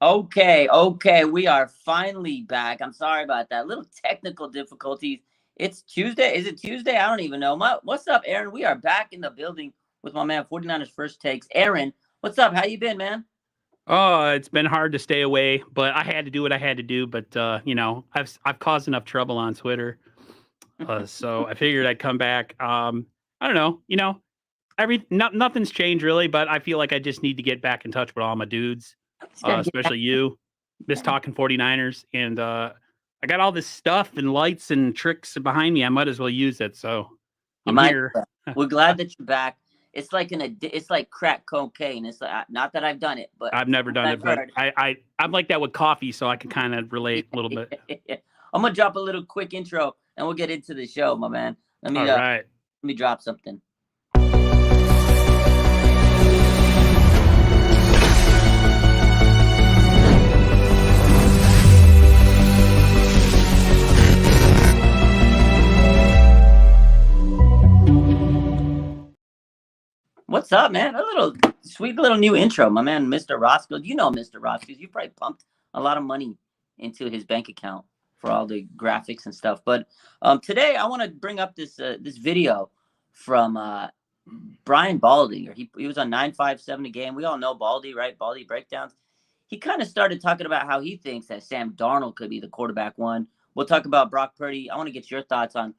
Okay, we are finally back. I'm sorry about that. Little technical difficulties. It's Tuesday. Is it Tuesday? I don't even know. What's up, Aaron? We are back in the building with my man 49ers First Takes. Aaron, what's up? How you been, man? Oh, it's been hard to stay away, but I had to do what I had to do. But I've caused enough trouble on Twitter, so I figured I'd come back. I don't know, nothing's changed really, but I feel like I just need to get back in touch with all my dudes, Just gotta get back. especially you, Miss Talking 49ers, and I got all this stuff and lights and tricks behind me. I might as well use it. So You I'm might. here. We're glad that you're back. It's like it's like crack cocaine. It's like not that I've done it, but I've never done I've it, but heard. I'm like that with coffee, so I can kind of relate a little bit. I'm gonna drop a little quick intro and we'll get into the show, my man. All right. Let me drop something. What's up, man? A little sweet little new intro, my man, Mr. Roscoe. You know Mr. Roscoe. You probably pumped a lot of money into his bank account for all the graphics and stuff. But today I want to bring up this video from Brian Baldy. He was on 957 The Game. We all know Baldy, right? Baldy breakdowns. He kind of started talking about how he thinks that Sam Darnold could be the quarterback one. We'll talk about Brock Purdy. I want to get your thoughts on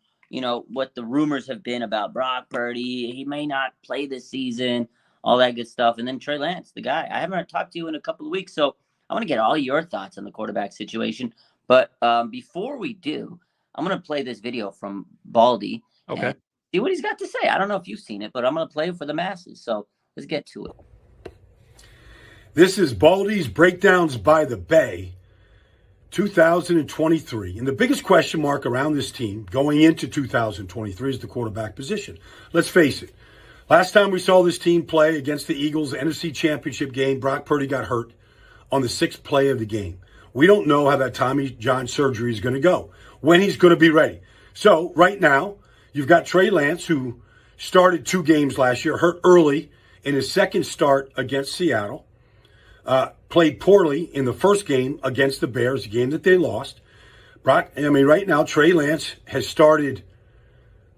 what the rumors have been about Brock Purdy. He may not play this season, all that good stuff. And then Trey Lance, the guy. I haven't talked to you in a couple of weeks, so I want to get all your thoughts on the quarterback situation. But before we do, I'm going to play this video from Baldy. Okay. And see what he's got to say. I don't know if you've seen it, but I'm going to play it for the masses. So let's get to it. This is Baldy's Breakdowns by the Bay 2023. And the biggest question mark around this team going into 2023 is the quarterback position. Let's face it. Last time we saw this team play against the Eagles, the NFC Championship game, Brock Purdy got hurt on the 6th play of the game. We don't know how that Tommy John surgery is going to go, when he's going to be ready. So right now, you've got Trey Lance, who started 2 games last year, hurt early in his second start against Seattle. Played poorly in the first game against the Bears, a game that they lost. Right now, Trey Lance has started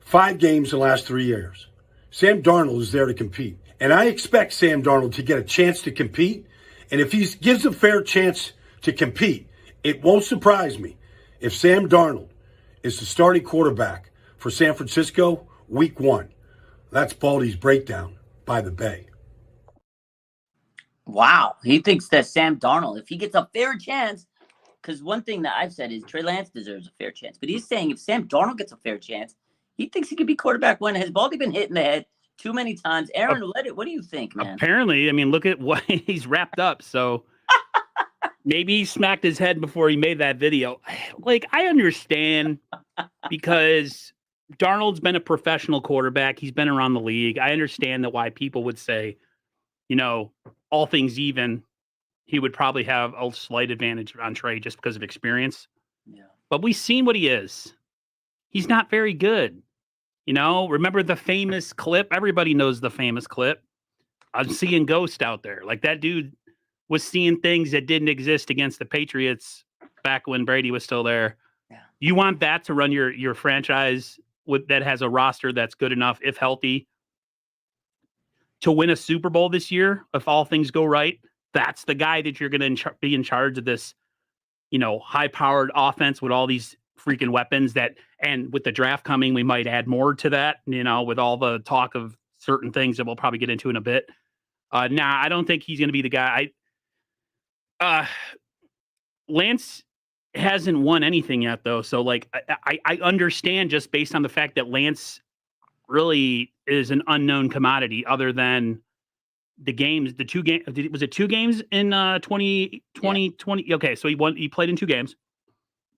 5 games in the last 3 years. Sam Darnold is there to compete. And I expect Sam Darnold to get a chance to compete. And if he gives a fair chance to compete, it won't surprise me if Sam Darnold is the starting quarterback for San Francisco week 1. That's Baldy's Breakdown by the Bay. Wow. He thinks that Sam Darnold, if he gets a fair chance, because one thing that I've said is Trey Lance deserves a fair chance. But he's saying if Sam Darnold gets a fair chance, he thinks he could be quarterback one. Has Baldy been hit in the head too many times? Aaron, what do you think, man? Apparently, I mean, look at what he's wrapped up. So maybe he smacked his head before he made that video. Like, I understand because Darnold's been a professional quarterback. He's been around the league. I understand that why people would say, all things even, he would probably have a slight advantage on Trey just because of experience. Yeah. But we've seen what he is. He's not very good. Remember the famous clip? Everybody knows the famous clip. I'm seeing Ghost out there. Like, that dude was seeing things that didn't exist against the Patriots back when Brady was still there. Yeah. You want that to run your franchise that has a roster that's good enough, if healthy, to win a Super Bowl this year, if all things go right. That's the guy that you're going to be in charge of this, high-powered offense with all these freaking weapons and with the draft coming, we might add more to that, with all the talk of certain things that we'll probably get into in a bit. I don't think he's going to be the guy. Lance hasn't won anything yet, though. So, like, I understand just based on the fact that Lance really is an unknown commodity other than the games, the 2 games. Was it 2 games in 2020? Yeah. Okay, so he played in 2 games.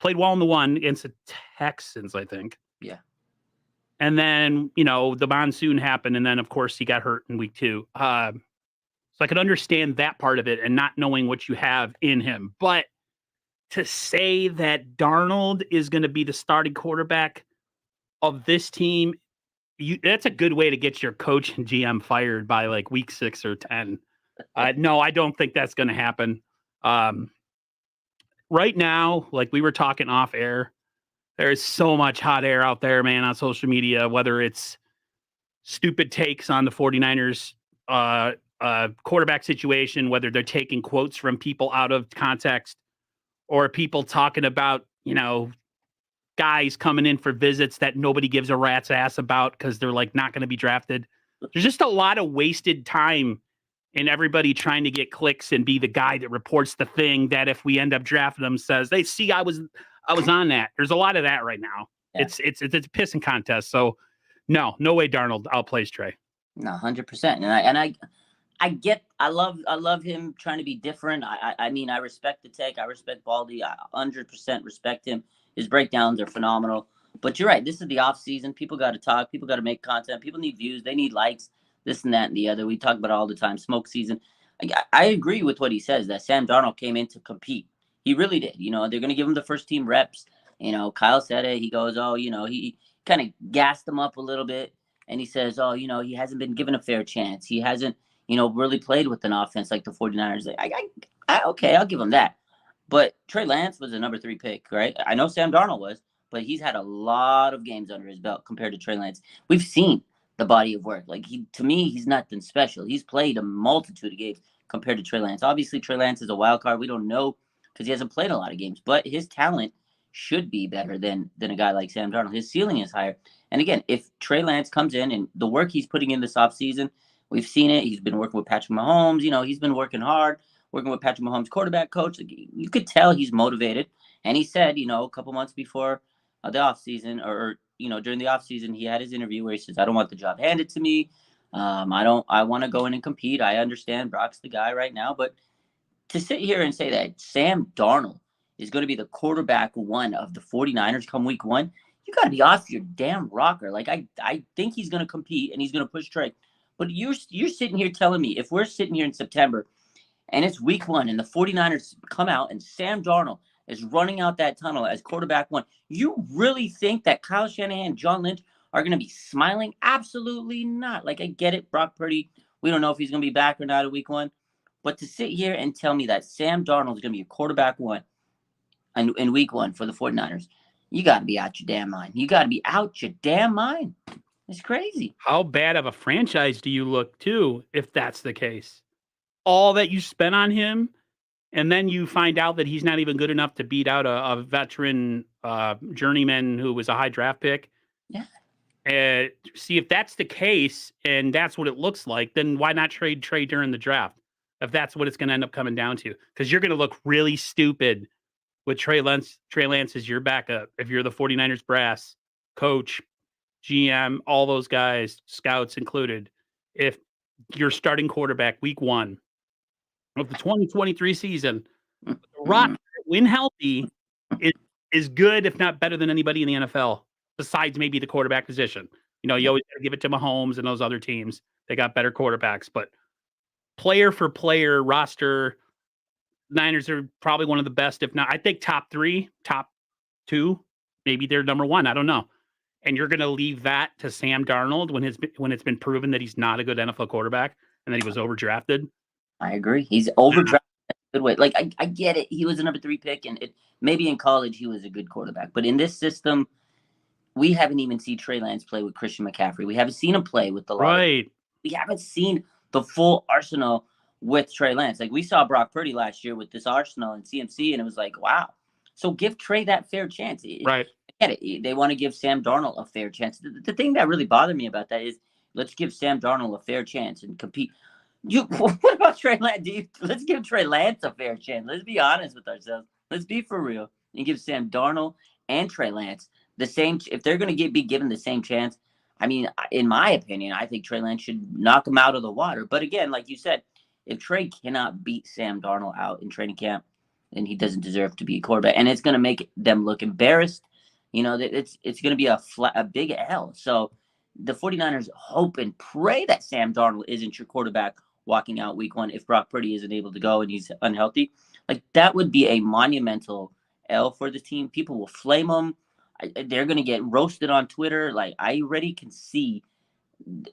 Played well in the one against the Texans, I think. Yeah. And then, the monsoon happened, and then, of course, he got hurt in week 2. So I could understand that part of it and not knowing what you have in him. But to say that Darnold is going to be the starting quarterback of this team, that's a good way to get your coach and GM fired by like week 6 or 10. No, I don't think that's going to happen. Right now, like we were talking off air, there's so much hot air out there, man, on social media, whether it's stupid takes on the 49ers quarterback situation, whether they're taking quotes from people out of context, or people talking about, guys coming in for visits that nobody gives a rat's ass about because they're like not going to be drafted. There's just a lot of wasted time and everybody trying to get clicks and be the guy that reports the thing that if we end up drafting them says, they see I was on that. There's a lot of that right now. Yeah. It's a pissing contest. So no way Darnold outplays Trey. No, 100%. I love him trying to be different. I mean, I respect the take. I respect Baldy. I 100% respect him. His breakdowns are phenomenal. But you're right. This is the off season. People got to talk. People got to make content. People need views. They need likes. This and that and the other. We talk about it all the time. Smoke season. I agree with what he says, that Sam Darnold came in to compete. He really did. They're going to give him the first team reps. Kyle said it. He goes, he kind of gassed him up a little bit. And he says, he hasn't been given a fair chance. He hasn't, really played with an offense like the 49ers. Okay, I'll give him that. But Trey Lance was a number 3 pick, right? I know Sam Darnold was, but he's had a lot of games under his belt compared to Trey Lance. We've seen the body of work. To me, he's nothing special. He's played a multitude of games compared to Trey Lance. Obviously, Trey Lance is a wild card. We don't know because he hasn't played a lot of games, but his talent should be better than a guy like Sam Darnold. His ceiling is higher. And again, if Trey Lance comes in and the work he's putting in this offseason, we've seen it. He's been working with Patrick Mahomes. He's been working hard, working with Patrick Mahomes' quarterback coach. You could tell he's motivated. And he said, a couple months before the offseason or during the offseason, he had his interview where he says, I don't want the job handed to me. I want to go in and compete. I understand Brock's the guy right now. But to sit here and say that Sam Darnold is going to be the quarterback 1 of the 49ers come week 1, you got to be off your damn rocker. I think he's going to compete and he's going to push Trey. But you're sitting here telling me, if we're sitting here in September and it's week 1 and the 49ers come out and Sam Darnold is running out that tunnel as quarterback 1, you really think that Kyle Shanahan and John Lynch are going to be smiling? Absolutely not. I get it, Brock Purdy. We don't know if he's going to be back or not at week 1. But to sit here and tell me that Sam Darnold is going to be a quarterback 1 in week 1 for the 49ers, you got to be out your damn mind. You got to be out your damn mind. It's crazy. How bad of a franchise do you look, too, if that's the case? All that you spent on him, and then you find out that he's not even good enough to beat out a veteran journeyman who was a high draft pick. Yeah. See, if that's the case, and that's what it looks like, then why not trade Trey during the draft? If that's what it's going to end up coming down to. Because you're going to look really stupid with Trey Lance as your backup. If you're the 49ers brass, coach, GM, all those guys, scouts included, if you're starting quarterback week 1 of the 2023 season, Rock, when healthy, is good, if not better than anybody in the NFL, besides maybe the quarterback position. You always got to give it to Mahomes and those other teams. They got better quarterbacks, but player for player roster, Niners are probably one of the best, if not, I think top 3, top 2, maybe they're number 1. I don't know. And you're going to leave that to Sam Darnold when it's been proven that he's not a good NFL quarterback and that he was overdrafted. I agree. He's overdrafted in a good way. I get it. He was a number 3 pick, and maybe in college he was a good quarterback. But in this system, we haven't even seen Trey Lance play with Christian McCaffrey. We haven't seen him play with the right. We haven't seen the full arsenal with Trey Lance. We saw Brock Purdy last year with this arsenal and CMC, and it was like, wow. So give Trey that fair chance. Right. I get it. They want to give Sam Darnold a fair chance. The thing that really bothered me about that is, let's give Sam Darnold a fair chance and compete. What about Trey Lance? Let's give Trey Lance a fair chance. Let's be honest with ourselves. Let's be for real and give Sam Darnold and Trey Lance the same. If they're going to be given the same chance, I mean, in my opinion, I think Trey Lance should knock him out of the water. But again, like you said, if Trey cannot beat Sam Darnold out in training camp, then he doesn't deserve to be a quarterback, and it's going to make them look embarrassed. It's going to be a big L. So the 49ers hope and pray that Sam Darnold isn't your quarterback walking out week 1 if Brock Purdy isn't able to go and he's unhealthy. That would be a monumental L for the team. People will flame them. They're going to get roasted on Twitter. I already can see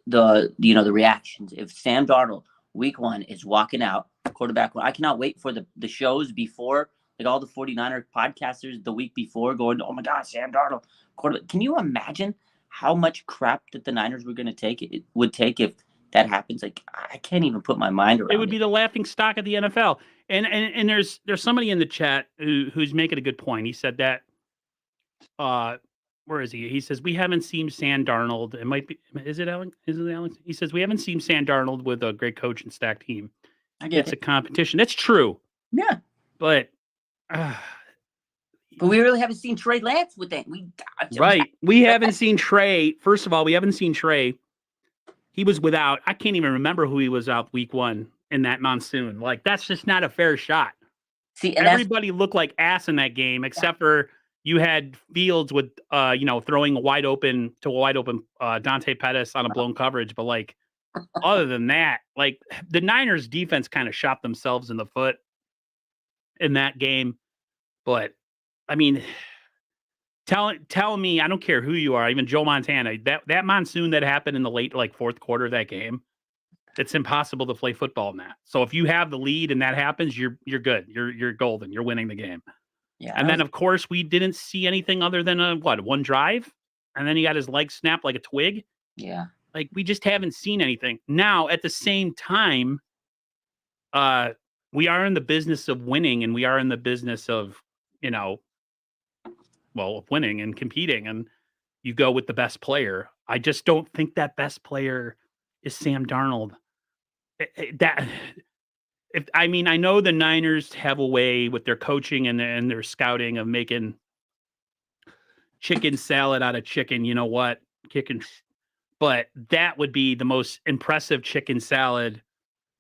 the reactions. If Sam Darnold week 1 is walking out quarterback one. I cannot wait for the shows before, like all the 49er podcasters the week before going, oh my gosh, Sam Darnold, quarterback. Can you imagine how much crap that the Niners were going to take? It would take if that happens. Like, I can't even put my mind around it. It would be the laughing stock of the NFL. And there's somebody in the chat who's making a good point. He said that, where is he? He says, we haven't seen Sam Darnold. It might be, is it Alex? He says, we haven't seen Sam Darnold with a great coach and stacked team. It's a competition. That's true. Yeah. But we really haven't seen Trey Lance with that. Right. We haven't seen Trey. First of all, we haven't seen Trey. He was without, I can't even remember who he was out week 1 in that monsoon. Like, that's just not a fair shot. See, and everybody looked like ass in that game, except for you had Fields with, throwing a wide open Dante Pettis on a blown coverage. But like, other than that, like the Niners defense kind of shot themselves in the foot in that game. But I mean, tell me, I don't care who you are, even Joe Montana, that monsoon that happened in the late, like fourth quarter of that game, it's impossible to play football in that. So if you have the lead and that happens, you're good. You're golden. You're winning the game. Yeah. And then of course we didn't see anything other than one drive, and then he got his leg snapped like a twig. Yeah. Like, we just haven't seen anything. Now, at the same time, we are in the business of winning, and we are in the business of, of winning and competing, and you go with the best player. I just don't think that best player is Sam Darnold. I know the Niners have a way with their coaching and their scouting of making chicken salad out of chicken. You know what? But that would be the most impressive chicken salad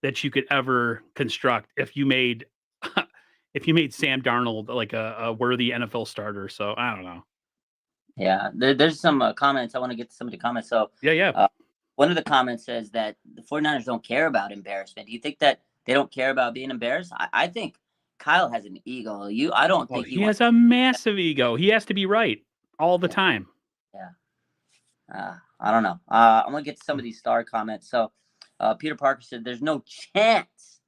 that you could ever construct if you made Sam Darnold like a worthy NFL starter. So I don't know. Yeah, there's some comments. I want to get to some of the comments. So yeah. One of the comments says that the 49ers don't care about embarrassment. Do you think that they don't care about being embarrassed? I think Kyle has an ego. I don't think he has a massive ego. He has to be right all the time. Yeah. I don't know. I'm going to get to some of these star comments. So Peter Parker said there's no chance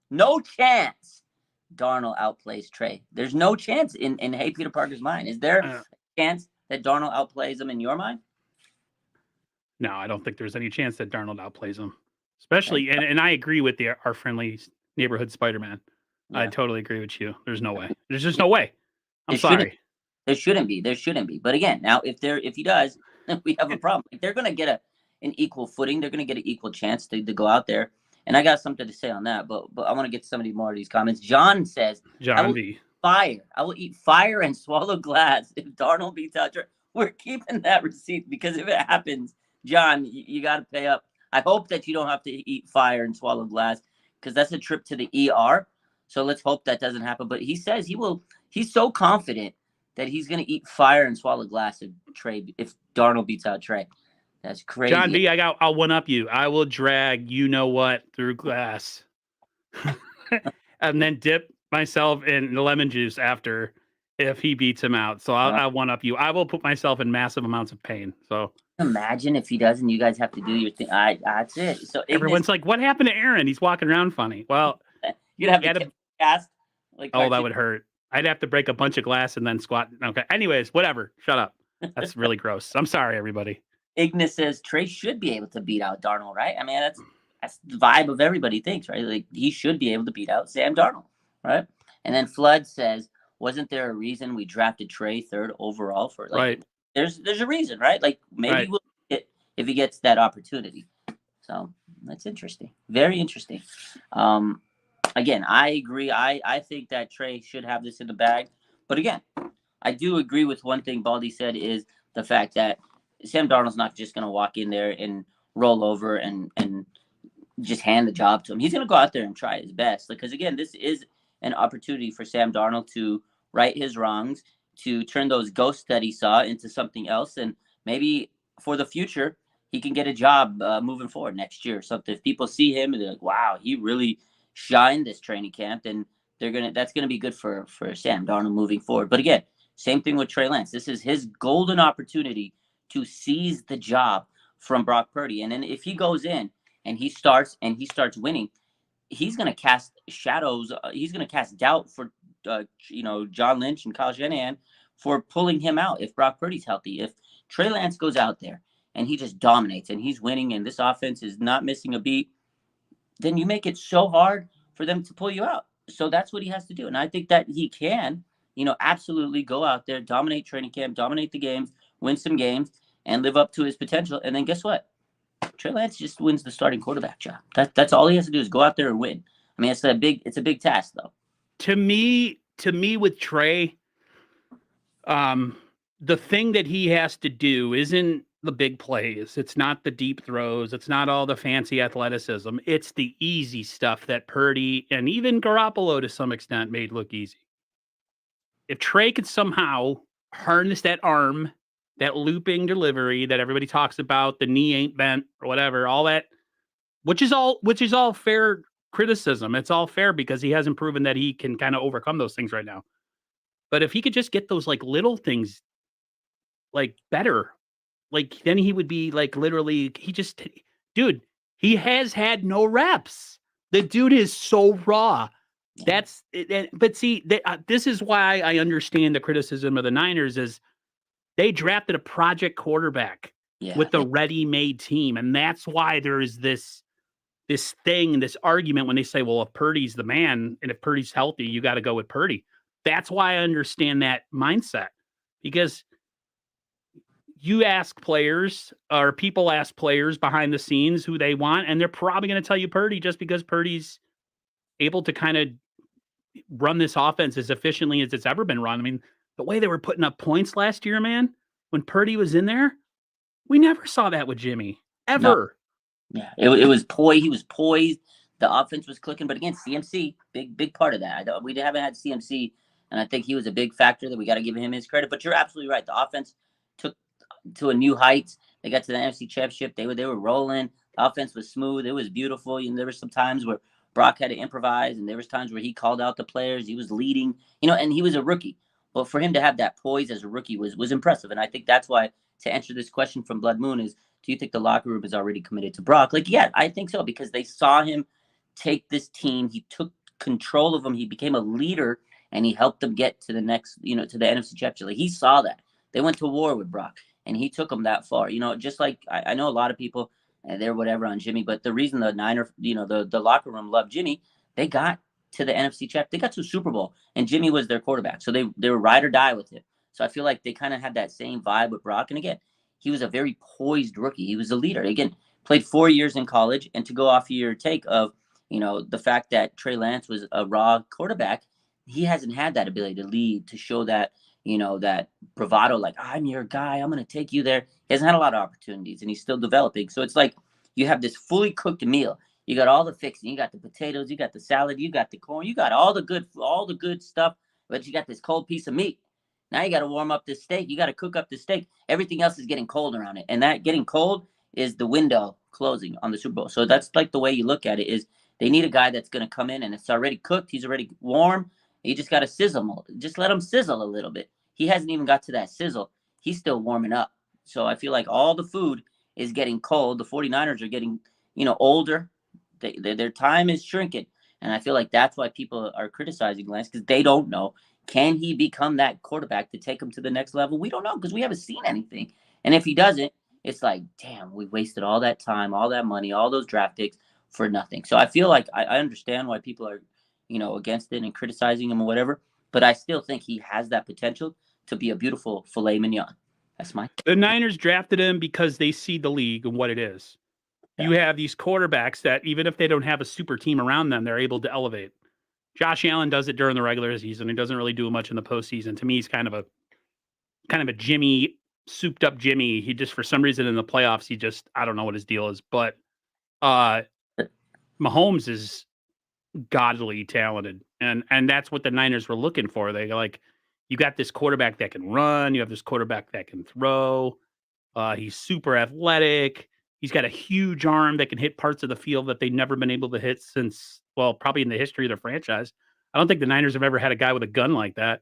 Darnold outplays Trey. There's no chance in Hey Peter Parker's mind. Is there a chance that Darnold outplays him in your mind? No, I don't think there's any chance that Darnold outplays him. Especially, and I agree with our friendly neighborhood Spider-Man. Yeah. I totally agree with you. There's no way. There's just no way. I'm sorry. There shouldn't be. But again, now if he does, we have a problem. If they're going to get an equal footing, they're going to get an equal chance to go out there. And I got something to say on that, but I want to get to some more of these comments. John says, John B. I will eat fire and swallow glass if Darnold beats out Trey. We're keeping that receipt because if it happens, John, you got to pay up. I hope that you don't have to eat fire and swallow glass because that's a trip to the ER. So let's hope that doesn't happen. But he says he will. He's so confident that he's going to eat fire and swallow glass if Darnold beats out Trey. That's crazy. John B, I'll one up you. I will drag you know what through glass, and then dip myself in lemon juice after if he beats him out. So I'll one up you. I will put myself in massive amounts of pain. So imagine if he does, and you guys have to do your thing. That's it. So everyone's like, "What happened to Aaron? He's walking around funny." Well, you'd have to cast. That would hurt. I'd have to break a bunch of glass and then squat. Okay. Anyways, whatever. Shut up. That's really gross. I'm sorry, everybody. Ignis says Trey should be able to beat out Darnold, right? I mean, that's the vibe of everybody thinks, right? Like he should be able to beat out Sam Darnold, right? And then Flood says, wasn't there a reason we drafted Trey 3rd overall for right? There's a reason, right? Like maybe we'll get if he gets that opportunity. So that's interesting. Very interesting. Again, I agree. I think that Trey should have this in the bag. But again, I do agree with one thing Baldy said is the fact that Sam Darnold's not just going to walk in there and roll over and just hand the job to him. He's going to go out there and try his best. Because, again, this is an opportunity for Sam Darnold to right his wrongs, to turn those ghosts that he saw into something else. And maybe for the future, he can get a job moving forward next year or something. If people see him and they're like, wow, he really shined this training camp, then that's going to be good for Sam Darnold moving forward. But again, same thing with Trey Lance. This is his golden opportunity to seize the job from Brock Purdy. And then if he goes in and he starts winning, he's going to cast shadows. He's going to cast doubt for, John Lynch and Kyle Shanahan for pulling him out if Brock Purdy's healthy. If Trey Lance goes out there and he just dominates and he's winning and this offense is not missing a beat, then you make it so hard for them to pull you out. So that's what he has to do. And I think that he can, absolutely go out there, dominate training camp, dominate the games, win some games, and live up to his potential. And then guess what? Trey Lance just wins the starting quarterback job. That's all he has to do is go out there and win. I mean, it's a big task though. To me with Trey, the thing that he has to do isn't the big plays. It's not the deep throws. It's not all the fancy athleticism. It's the easy stuff that Purdy and even Garoppolo to some extent made look easy. If Trey could somehow harness that arm, that looping delivery that everybody talks about, the knee ain't bent or whatever, all that, which is all fair criticism. It's all fair because he hasn't proven that he can kind of overcome those things right now. But if he could just get those like little things like better, like then he would be like literally, dude, he has had no reps. The dude is so raw. That's it. But see, this is why I understand the criticism of the Niners is they drafted a project quarterback with a ready-made team. And that's why there is this argument when they say, well, if Purdy's the man and if Purdy's healthy, you got to go with Purdy. That's why I understand that mindset, because you ask players or people ask players behind the scenes who they want, and they're probably going to tell you Purdy just because Purdy's able to kind of run this offense as efficiently as it's ever been run. I mean, the way they were putting up points last year, man, when Purdy was in there, we never saw that with Jimmy ever. No. Yeah, it was poised. He was poised. The offense was clicking, but again, CMC, big part of that. We haven't had CMC, and I think he was a big factor that we got to give him his credit. But you're absolutely right. The offense took to a new heights. They got to the NFC Championship. They were rolling. The offense was smooth. It was beautiful. There were some times where Brock had to improvise, and there was times where he called out the players. He was leading, and he was a rookie. But for him to have that poise as a rookie was impressive. And I think that's why, to answer this question from Blood Moon, is do you think the locker room is already committed to Brock? Like, yeah, I think so, because they saw him take this team. He took control of them. He became a leader, and he helped them get to the next, to the NFC Championship. Like, he saw that. They went to war with Brock, and he took them that far. Just like I know a lot of people, they're whatever on Jimmy, but the reason the Niner, the locker room loved Jimmy, they got to the NFC Championship. They got to Super Bowl, and Jimmy was their quarterback. So they were ride or die with him. So I feel like they kind of had that same vibe with Brock. And again, he was a very poised rookie. He was a leader. Again, played 4 years in college. And to go off your take of, the fact that Trey Lance was a raw quarterback, he hasn't had that ability to lead, to show that, that bravado, like, I'm your guy, I'm going to take you there. He hasn't had a lot of opportunities, and he's still developing. So it's like you have this fully cooked meal. You got all the fixing. You got the potatoes. You got the salad. You got the corn. You got all the good stuff. But you got this cold piece of meat. Now you got to warm up this steak. You got to cook up the steak. Everything else is getting cold around it, and that getting cold is the window closing on the Super Bowl. So that's like the way you look at it. Is they need a guy that's going to come in and it's already cooked. He's already warm. You just got to sizzle. Just let him sizzle a little bit. He hasn't even got to that sizzle. He's still warming up. So I feel like all the food is getting cold. The 49ers are getting, older. Their time is shrinking. And I feel like that's why people are criticizing Lance, because they don't know. Can he become that quarterback to take him to the next level? We don't know, because we haven't seen anything. And if he doesn't, it's like, damn, we wasted all that time, all that money, all those draft picks for nothing. So I feel like I understand why people are, against it and criticizing him or whatever. But I still think he has that potential to be a beautiful filet mignon. That's The Niners drafted him because they see the league and what it is. Yeah. You have these quarterbacks that even if they don't have a super team around them, they're able to elevate. Josh Allen does it during the regular season. He doesn't really do much in the postseason. To me, he's kind of a Jimmy, souped up Jimmy. He just, for some reason in the playoffs, I don't know what his deal is, but Mahomes is godly talented. And that's what the Niners were looking for. They like, you got this quarterback that can run. You have this quarterback that can throw. He's super athletic. He's got a huge arm that can hit parts of the field that they've never been able to hit since, well, probably in the history of their franchise. I don't think the Niners have ever had a guy with a gun like that.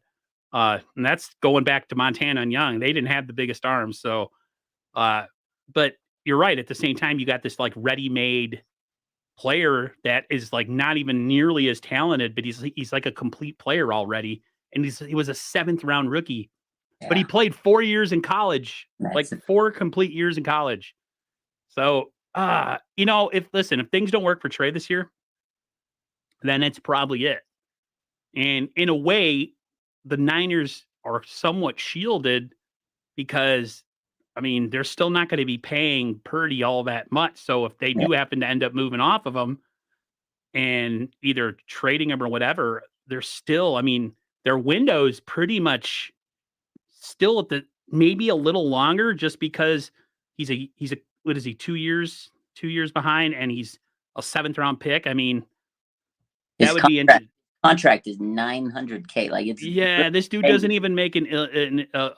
And that's going back to Montana and Young. They didn't have the biggest arms. So, but you're right. At the same time, you got this like ready-made player that is like not even nearly as talented, but he's like a complete player already. And he was a 7th round rookie, but he Yeah, played 4 years in college, like that's 4 complete years in college. So, if things don't work for Trey this year, then it's probably it. And in a way, the Niners are somewhat shielded because, I mean, they're still not going to be paying Purdy all that much. So if they yeah. do happen to end up moving off of him and either trading him or whatever, they're still, I mean, their window's pretty much still at the maybe a little longer just because he's a what is he, 2 years behind and he's a 7th round pick. I mean, that His would be interesting. contract is 900K. Like it's Yeah, this dude crazy. doesn't even make $1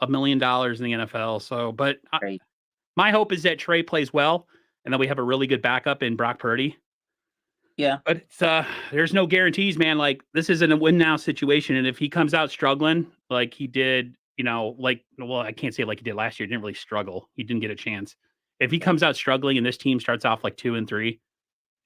million in the NFL. So, but Crazy. my hope is that Trey plays well and that we have a really good backup in Brock Purdy. Yeah. But it's, there's no guarantees, man. Like this isn't a win now situation, and if he comes out struggling like he did, I can't say like he did last year. He didn't really struggle. He didn't get a chance. If he comes out struggling and this team starts off like 2-3,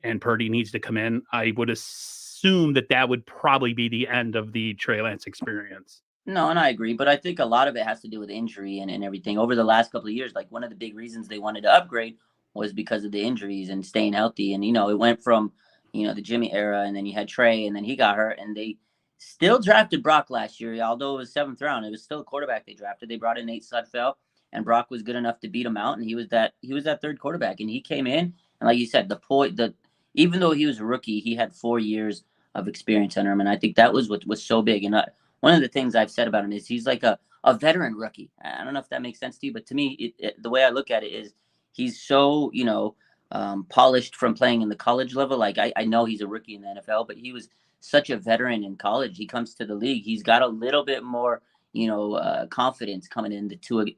and Purdy needs to come in, I would assume that would probably be the end of the Trey Lance experience. No, and I agree, but I think a lot of it has to do with injury and everything. Over the last couple of years, like one of the big reasons they wanted to upgrade was because of the injuries and staying healthy. And it went from the Jimmy era, and then you had Trey, and then he got hurt, and they still drafted Brock last year. Although it was 7th round, it was still a quarterback they drafted. They brought in Nate Sudfeld, and Brock was good enough to beat him out, and he was that third quarterback, and he came in, and like you said, even though he was a rookie, he had 4 years of experience under him, and I think that was what was so big. And one of the things I've said about him is he's like a veteran rookie. I don't know if that makes sense to you, but to me, the way I look at it is he's so, polished from playing in the college level. Like I know he's a rookie in the NFL, but he was such a veteran in college. He comes to the league. He's got a little bit more, confidence coming in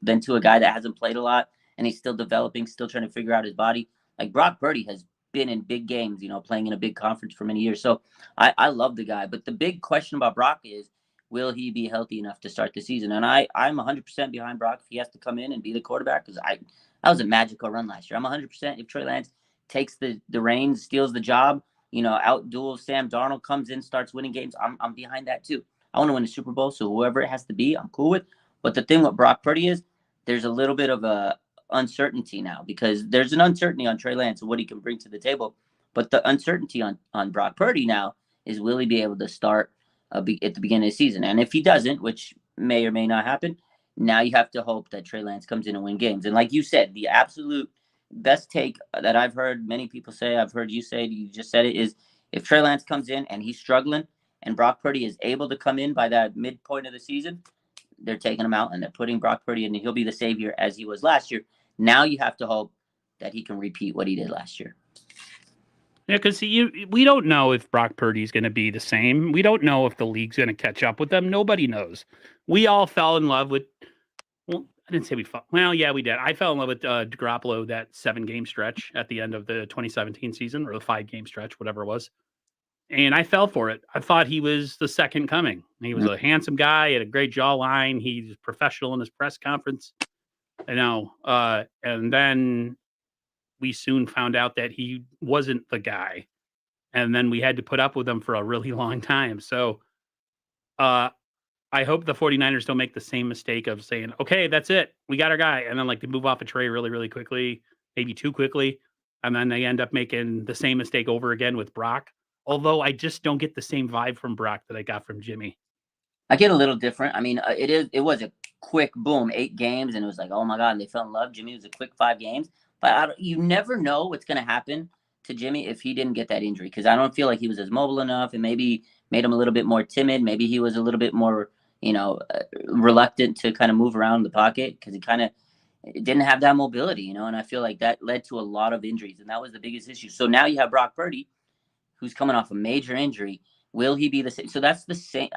than to a guy that hasn't played a lot and he's still developing, still trying to figure out his body. Like Brock Purdy has been in big games, playing in a big conference for many years. So I love the guy. But the big question about Brock is, will he be healthy enough to start the season? And I'm 100% behind Brock if he has to come in and be the quarterback, because that was a magical run last year. I'm 100% if Trey Lance takes the reins, steals the job, outduels Sam Darnold, comes in, starts winning games. I'm behind that too. I want to win the Super Bowl, so whoever it has to be, I'm cool with. But the thing with Brock Purdy is there's a little bit of a uncertainty now, because there's an uncertainty on Trey Lance and what he can bring to the table. But the uncertainty on Brock Purdy now is, will he be able to start at the beginning of the season? And if he doesn't, which may or may not happen, now you have to hope that Trey Lance comes in and win games. And like you said, the absolute best take that I've heard many people say, I've heard you say, you just said it, is if Trey Lance comes in and he's struggling and Brock Purdy is able to come in by that midpoint of the season, they're taking him out and they're putting Brock Purdy in, and he'll be the savior as he was last year. Now you have to hope that he can repeat what he did last year. Yeah, because we don't know if Brock Purdy's going to be the same. We don't know if the league's going to catch up with them. Nobody knows. We all fell in love with. Well, I didn't say we fell. Well, yeah, we did. I fell in love with Garoppolo that 7-game stretch at the end of the 2017 season, or the 5-game stretch, whatever it was. And I fell for it. I thought he was the second coming. He was a handsome guy, had a great jawline. He's professional in his press conference. And then we soon found out that he wasn't the guy. And then we had to put up with him for a really long time. So I hope the 49ers don't make the same mistake of saying, okay, that's it. We got our guy. And then they move off a Trey really, really quickly, maybe too quickly. And then they end up making the same mistake over again with Brock. Although I just don't get the same vibe from Brock that I got from Jimmy. I get a little different. I mean, it was a quick boom, 8 games, and it was like, oh my God, and they fell in love. Jimmy was a quick 5 games. But you never know what's going to happen to Jimmy if he didn't get that injury, because I don't feel like he was as mobile enough, and maybe made him a little bit more timid. Maybe he was a little bit more, reluctant to kind of move around the pocket, because he kind of didn't have that mobility, and I feel like that led to a lot of injuries, and that was the biggest issue. So now you have Brock Purdy, who's coming off a major injury. Will he be the same? So that's the same.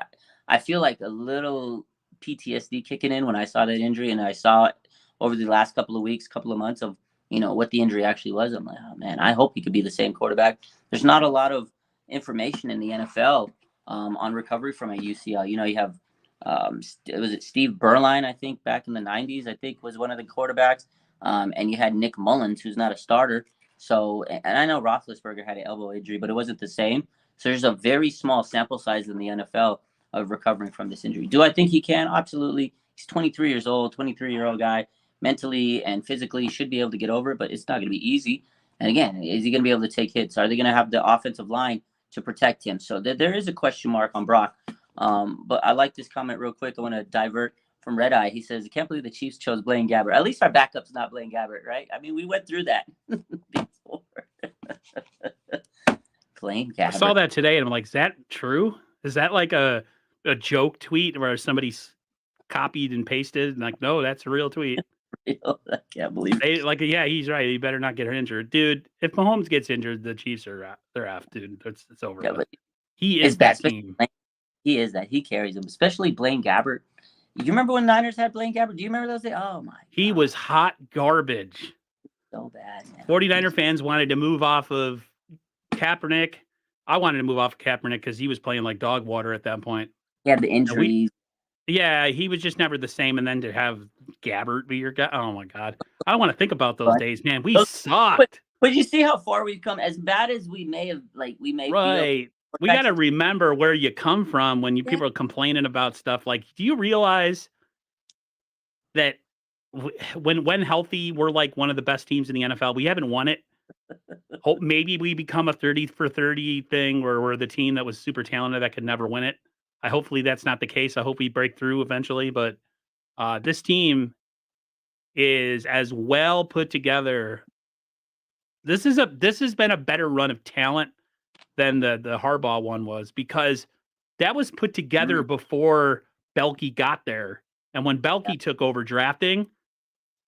I feel like a little PTSD kicking in when I saw that injury, and I saw it over the last couple of weeks, couple of months of, what the injury actually was. I'm like, oh man, I hope he could be the same quarterback. There's not a lot of information in the NFL on recovery from a UCL. You have, was it Steve Berline, I think, back in the 90s, I think was one of the quarterbacks. And you had Nick Mullins, who's not a starter, So, and I know Roethlisberger had an elbow injury, but it wasn't the same. So there's a very small sample size in the NFL of recovering from this injury. Do I think he can? Absolutely. He's 23 years old, 23-year-old guy, mentally and physically should be able to get over it, but it's not going to be easy. And again, is he going to be able to take hits? Are they going to have the offensive line to protect him? So there is a question mark on Brock. But I like this comment real quick. I want to divert from Red Eye. He says, I can't believe the Chiefs chose Blaine Gabbert. At least our backup's not Blaine Gabbert, right? I mean, we went through that before. Blaine Gabbert. I saw that today, and I'm like, is that true? Is that like a joke tweet where somebody's copied and pasted? And like, no, that's a real tweet. I can't believe it. Yeah, he's right. He better not get injured. Dude, if Mahomes gets injured, the Chiefs they're off, dude. It's over. Yeah, but he is that team. He is that. He carries them, especially Blaine Gabbert. You remember when Niners had Blaine Gabbert? Do you remember those days? Oh, my God. He was hot garbage. So bad, man. 49er fans wanted to move off of Kaepernick. I wanted to move off of Kaepernick because he was playing like dog water at that point. He had the injuries. Yeah, he was just never the same. And then to have Gabbert be your guy, oh my God. I don't want to think about those days, man. We sucked. But you see how far we've come. As bad as we may have, right. We got to remember where you come from when people are complaining about stuff. Like, do you realize that when healthy, we're like one of the best teams in the NFL? We haven't won it. Hope maybe we become a 30 for 30 thing where we're the team that was super talented that could never win it. Hopefully that's not the case. I hope we break through eventually. But this team is as well put together. This has been a better run of talent than the Harbaugh one was, because that was put together before Belky got there. And when Belky took over drafting,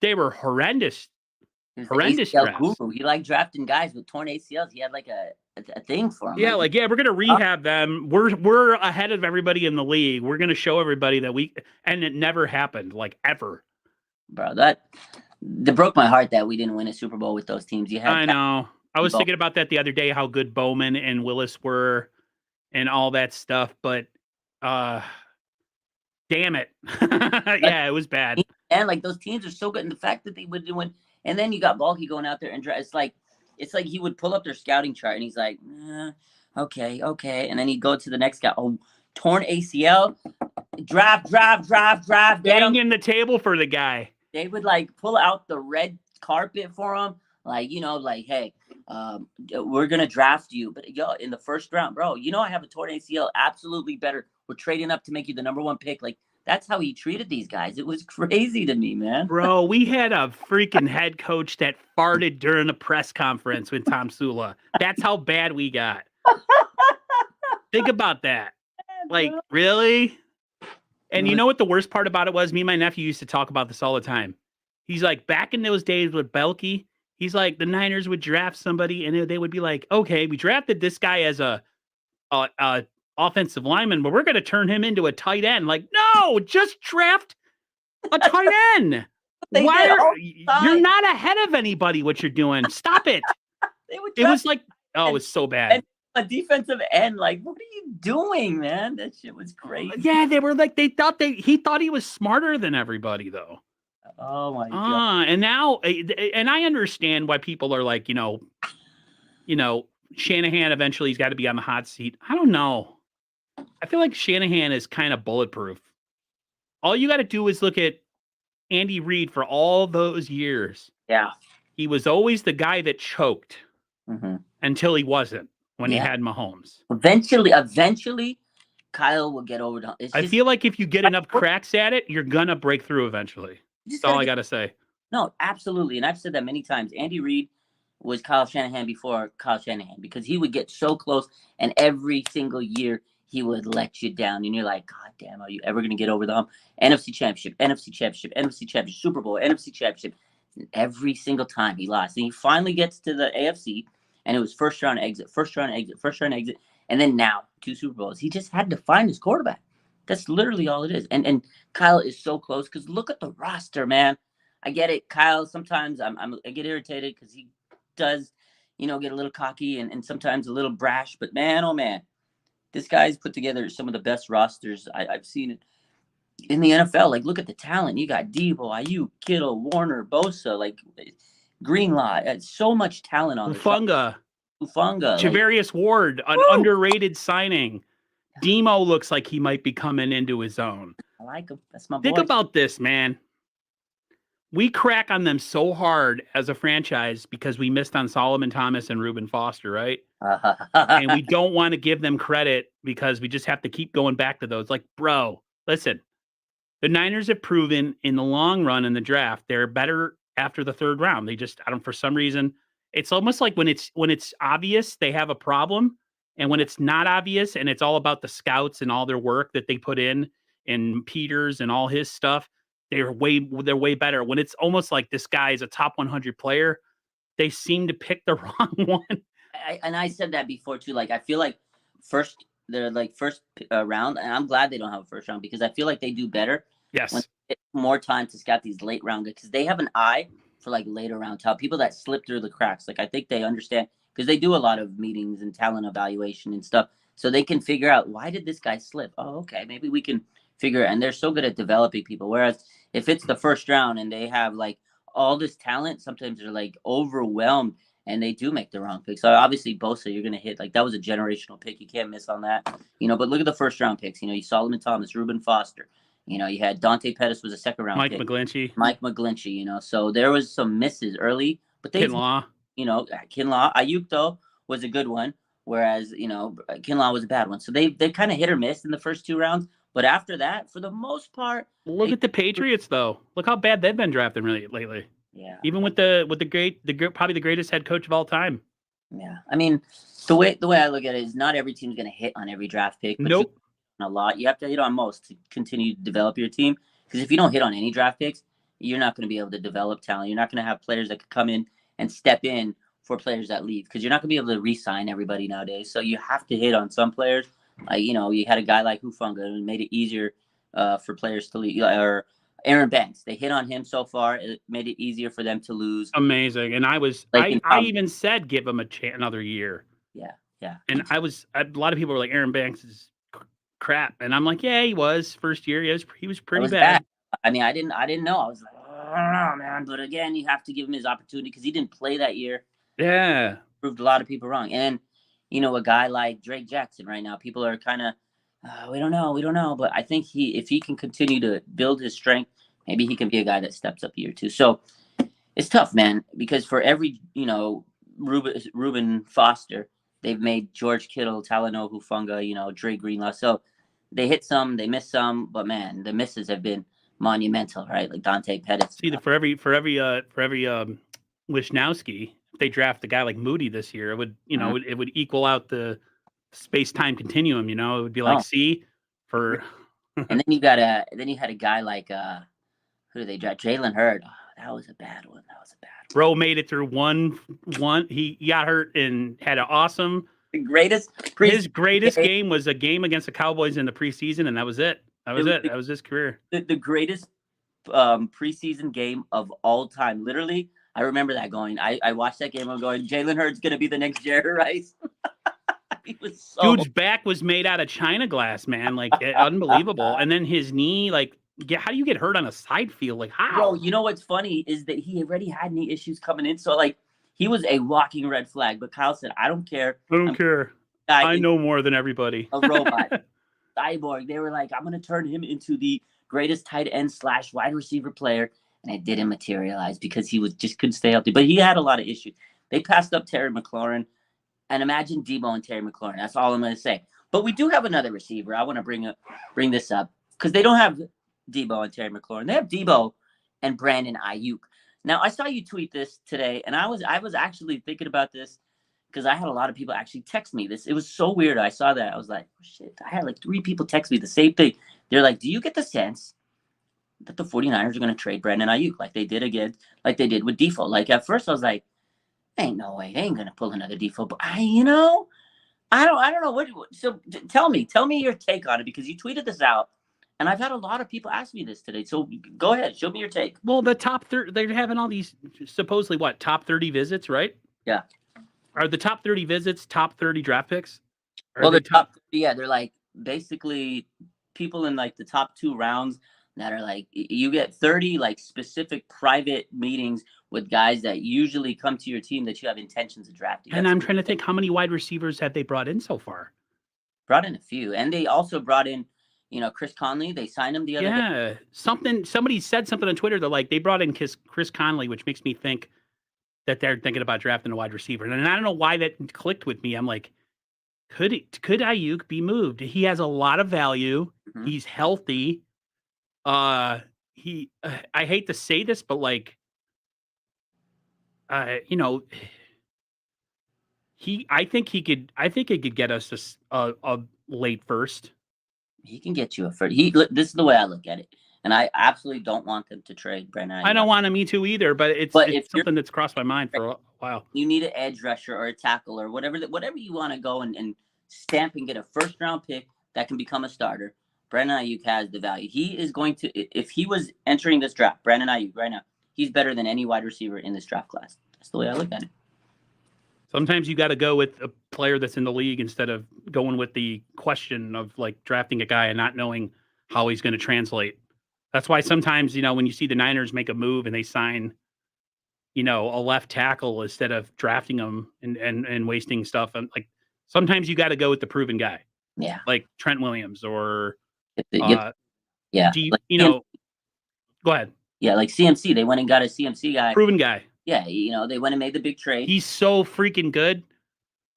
they were horrendous. Horrendous drafts. He liked drafting guys with torn ACLs. He had like a thing for them. Yeah, we're gonna rehab them. We're ahead of everybody in the league. We're gonna show everybody that and it never happened, like ever. Bro, that broke my heart that we didn't win a Super Bowl with those teams. I know. I was thinking about that the other day, how good Bowman and Willis were and all that stuff, but damn it. Yeah, it was bad. And like those teams are so good, and the fact that they would win, and then you got Balky going out there and it's like he would pull up their scouting chart and he's like, okay, and then he'd go to the next guy. Oh, torn ACL, draft. Banging the table for the guy. They would like pull out the red carpet for him. Like, hey, we're going to draft you. But, in the first round, bro, I have a torn ACL. Absolutely better. We're trading up to make you the number one pick. Like, that's how he treated these guys. It was crazy to me, man. Bro, we had a freaking head coach that farted during a press conference with Tom Sula. That's how bad we got. Think about that. Like, really? And you know what the worst part about it was? Me and my nephew used to talk about this all the time. He's like, back in those days with Belky, he's like, the Niners would draft somebody and they would be like, okay, we drafted this guy as a offensive lineman, but we're going to turn him into a tight end. Like, no, just draft a tight end. You're not ahead of anybody, what you're doing. Stop it. It was like, it was so bad. A defensive end, like, what are you doing, man? That shit was crazy. Yeah, they were like, he thought he was smarter than everybody, though. Oh my God. And now, and I understand why people are like, Shanahan eventually he's got to be on the hot seat. I don't know. I feel like Shanahan is kind of bulletproof. All you got to do is look at Andy Reid for all those years. Yeah. He was always the guy that choked until he wasn't when he had Mahomes. Eventually, Kyle will get over it. I feel like if you get enough cracks at it, you're going to break through eventually. That's all I got to say. No, absolutely. And I've said that many times. Andy Reid was Kyle Shanahan before Kyle Shanahan because he would get so close and every single year he would let you down. And you're like, God damn, are you ever going to get over the hump? NFC Championship, Super Bowl, NFC Championship. And every single time he lost. And he finally gets to the AFC and it was first round exit. And then now 2 Super Bowls. He just had to find his quarterback. That's literally all it is. And Kyle is so close because look at the roster, man. I get it, Kyle. Sometimes I get irritated because he does, get a little cocky and sometimes a little brash. But man, oh man, this guy's put together some of the best rosters I've seen it in the NFL. Like, look at the talent. You got Debo, Ayuk, Kittle, Warner, Bosa. Like, Greenlaw, so much talent on this. Hufanga, Hufanga, like, Javarius Ward, an woo! underrated signing. Demo looks like he might be coming into his own. I like him. That's my boy. Think about this, man. We crack on them so hard as a franchise because we missed on Solomon Thomas and Reuben Foster, right? And we don't want to give them credit because we just have to keep going back to those. Like, bro, listen, the Niners have proven in the long run in the draft, they're better after the third round. They just, I don't, for some reason, it's almost like when it's obvious they have a problem, and when it's not obvious and it's all about the scouts and all their work that they put in and Peters and all his stuff, they're way better. When it's almost like this guy is a top 100 player, they seem to pick the wrong one. I said that before too. Like, I feel like first round, and I'm glad they don't have a first round because I feel like they do better. Yes, when they get more time to scout these late round because they have an eye for like later round talent, people that slip through the cracks. Like, I think they understand because they do a lot of meetings and talent evaluation and stuff, so they can figure out why did this guy slip. Oh, okay, maybe we can figure it. And they're so good at developing people. Whereas if it's the first round and they have like all this talent, sometimes they're like overwhelmed and they do make the wrong pick. So obviously Bosa, you're gonna hit, like, that was a generational pick. You can't miss on that. But look at the first round picks. You Solomon Thomas, Reuben Foster. You had Dante Pettis was a second round Mike pick. McGlinchey. So there was some misses early, but they Kinlaw. Kinlaw. Ayuk though was a good one, whereas Kinlaw was a bad one. So they kind of hit or miss in the first two rounds. But after that, for the most part, look at the Patriots though. Look how bad they've been drafting really lately. Yeah. Even with the probably the greatest head coach of all time. Yeah. I mean, the way I look at it is not every team's going to hit on every draft pick. But nope. A lot. You have to hit on most to continue to develop your team. Because if you don't hit on any draft picks, you're not going to be able to develop talent. You're not going to have players that could come in and step in for players that leave. Because you're not going to be able to re-sign everybody nowadays. So you have to hit on some players. Like, you had a guy like Hufanga and made it easier for players to leave. Or Aaron Banks, they hit on him so far. It made it easier for them to lose. Amazing. And I even said give him another year. Yeah, yeah. And a lot of people were like, Aaron Banks is crap, and I'm like, yeah, he was first year. He was pretty bad. I mean, I didn't know. I was like, I don't know, man. But again, you have to give him his opportunity because he didn't play that year. Yeah, proved a lot of people wrong. And a guy like Drake Jackson right now, people are kind of, we don't know. But I think if he can continue to build his strength, maybe he can be a guy that steps up a year too. So it's tough, man, because for every Reuben Foster, they've made George Kittle, Talanoa Hufanga, Dre Greenlaw. So they hit some, they miss some, but man, the misses have been monumental, right? Like Dante Pettis. See, for every Wisnowski, if they draft a guy like Moody this year, it would it would equal out the space-time continuum. It would be like for. And then you had a guy like who did they draft? Jalen Hurd. Oh, that was a bad one. Bro made it through one. He got hurt and had an awesome. His greatest game was a game against the Cowboys in the preseason, and that was it. That was his career. The greatest preseason game of all time. Literally, I remember that going. I watched that game. I'm going, Jalen Hurd's gonna be the next Jerry Rice. He was dude's back was made out of China glass, man. Like unbelievable. And then his knee, like. Yeah, how do you get hurt on a side field? Like, how? Bro, you know what's funny is that he already had knee issues coming in. So, like, he was a walking red flag. But Kyle said, I don't care. I know more than everybody. A robot. Cyborg. They were like, I'm going to turn him into the greatest tight end / wide receiver player. And it didn't materialize because he just couldn't stay healthy. But he had a lot of issues. They passed up Terry McLaurin. And imagine Debo and Terry McLaurin. That's all I'm going to say. But we do have another receiver. I want to bring this up because they don't have Debo and Terry McLaurin. They have Debo and Brandon Ayuk. Now, I saw you tweet this today, and I was actually thinking about this because I had a lot of people actually text me this. It was so weird. I saw that. I was like, oh, shit. I had like 3 people text me the same thing. They're like, do you get the sense that the 49ers are going to trade Brandon Ayuk like they did with Defoe? Like, at first I was like, ain't no way. They ain't going to pull another Defoe. But I don't know. So tell me your take on it because you tweeted this out. And I've had a lot of people ask me this today. So go ahead. Show me your take. Well, the top 30, they're having all these supposedly top 30 visits, right? Yeah. Are the top 30 visits top 30 draft picks? Well, the top, they're like basically people in like the top 2 rounds. that are like, you get 30 like specific private meetings with guys that usually come to your team that you have intentions of drafting. And That's I'm trying to think, how many wide receivers have they brought in so far? brought in a few, and they also brought in, Chris Conley. They signed him the other day. Yeah, somebody said something on Twitter that like they brought in Chris Conley, which makes me think that they're thinking about drafting a wide receiver. And I don't know why that clicked with me. I'm like, could Ayuk be moved? He has a lot of value. Mhm. He's healthy. I hate to say this, but like, I think he could get us a late first. He can get you a first. This is the way I look at it, and I absolutely don't want them to trade Brandon Ayuk. I don't want him to either, but it's something that's crossed my mind for a while. You need an edge rusher or a tackle or whatever you want to go and stamp and get a first round pick that can become a starter. Brandon Ayuk has the value. He is going to, if he was entering this draft, Brandon Ayuk right now, he's better than any wide receiver in this draft class. That's the way I look at it. Sometimes you got to go with a player that's in the league instead of going with the question of like drafting a guy and not knowing how he's going to translate. That's why sometimes, when you see the Niners make a move and they sign, a left tackle instead of drafting them and wasting stuff. And like, sometimes you got to go with the proven guy. Yeah. Like Trent Williams or, yeah. Go ahead. Yeah. Like CMC, they went and got a CMC guy. Proven guy. Yeah. They went and made the big trade. He's so freaking good.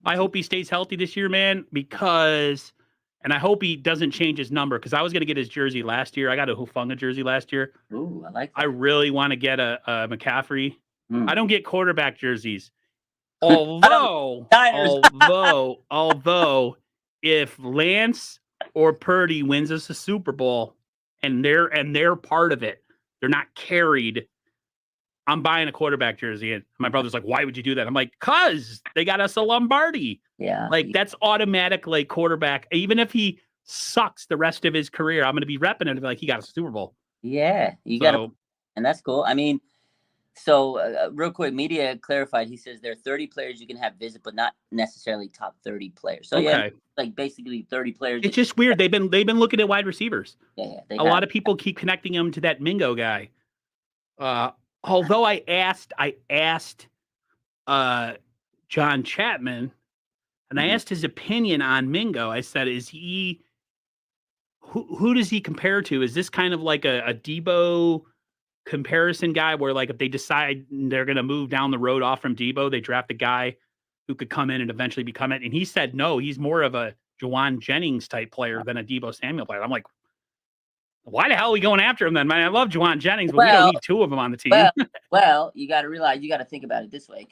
I hope he stays healthy this year, man, and I hope he doesn't change his number because I was going to get his jersey last year. I got a Hufanga jersey last year. Ooh, I like that. I really want to get a McCaffrey. I don't get quarterback jerseys. Although if Lance or Purdy wins us a Super Bowl and they're part of it, they're not carried, I'm buying a quarterback jersey. And my brother's like, why would you do that? I'm like, cause they got us a Lombardi. Yeah. Like that's automatic, like quarterback. Even if he sucks the rest of his career, I'm going to be repping it. Like he got a Super Bowl. Yeah. And that's cool. I mean, so real quick, media clarified. He says there are 30 players you can have visit, but not necessarily top 30 players. So yeah, like basically 30 players. It's just weird. They've been looking at wide receivers. Yeah. A lot of people keep connecting them to that Mingo guy. Although I asked John Chapman, and I asked his opinion on Mingo. I said, is he who does he compare to? Is this kind of like a Debo comparison guy where like if they decide they're going to move down the road off from Debo, they draft a guy who could come in and eventually become it? And he said, no, he's more of a Juwan Jennings type player than a Debo Samuel player. I'm like, why the hell are we going after him then, man? I love Juwan Jennings, but we don't need two of them on the team. Well, you got to realize, you got to think about it this way.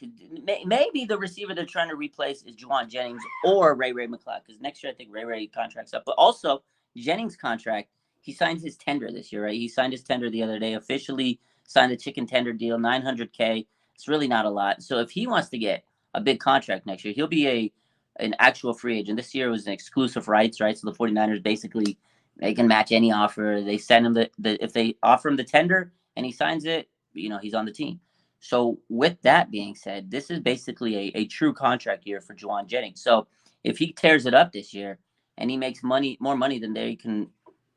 Maybe the receiver they're trying to replace is Juwan Jennings or Ray McCloud, because next year I think Ray contract's up. But also, Jennings' contract, he signs his tender this year, right? He signed his tender the other day, officially signed the chicken tender deal, $900K. It's really not a lot. So if he wants to get a big contract next year, he'll be an actual free agent. This year was an exclusive rights, right? So the 49ers basically, they can match any offer. They send him if they offer him the tender and he signs it, he's on the team. So with that being said, this is basically a true contract year for Juwan Jennings. So if he tears it up this year and he makes more money than they can,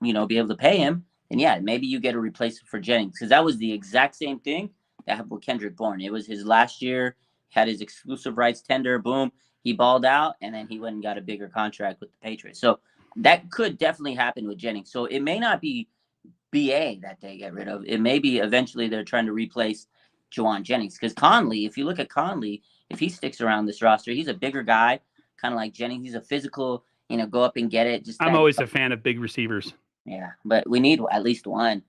be able to pay him, then yeah, maybe you get a replacement for Jennings, because that was the exact same thing that happened with Kendrick Bourne. It was his last year, had his exclusive rights tender, boom, he balled out, and then he went and got a bigger contract with the Patriots. So that could definitely happen with Jennings. So it may not be BA that they get rid of. It may be eventually they're trying to replace Juwan Jennings. Because Conley, if you look at Conley, if he sticks around this roster, he's a bigger guy, kind of like Jennings. He's a physical, go up and get it. I'm always a fan of big receivers. Yeah, but we need at least one.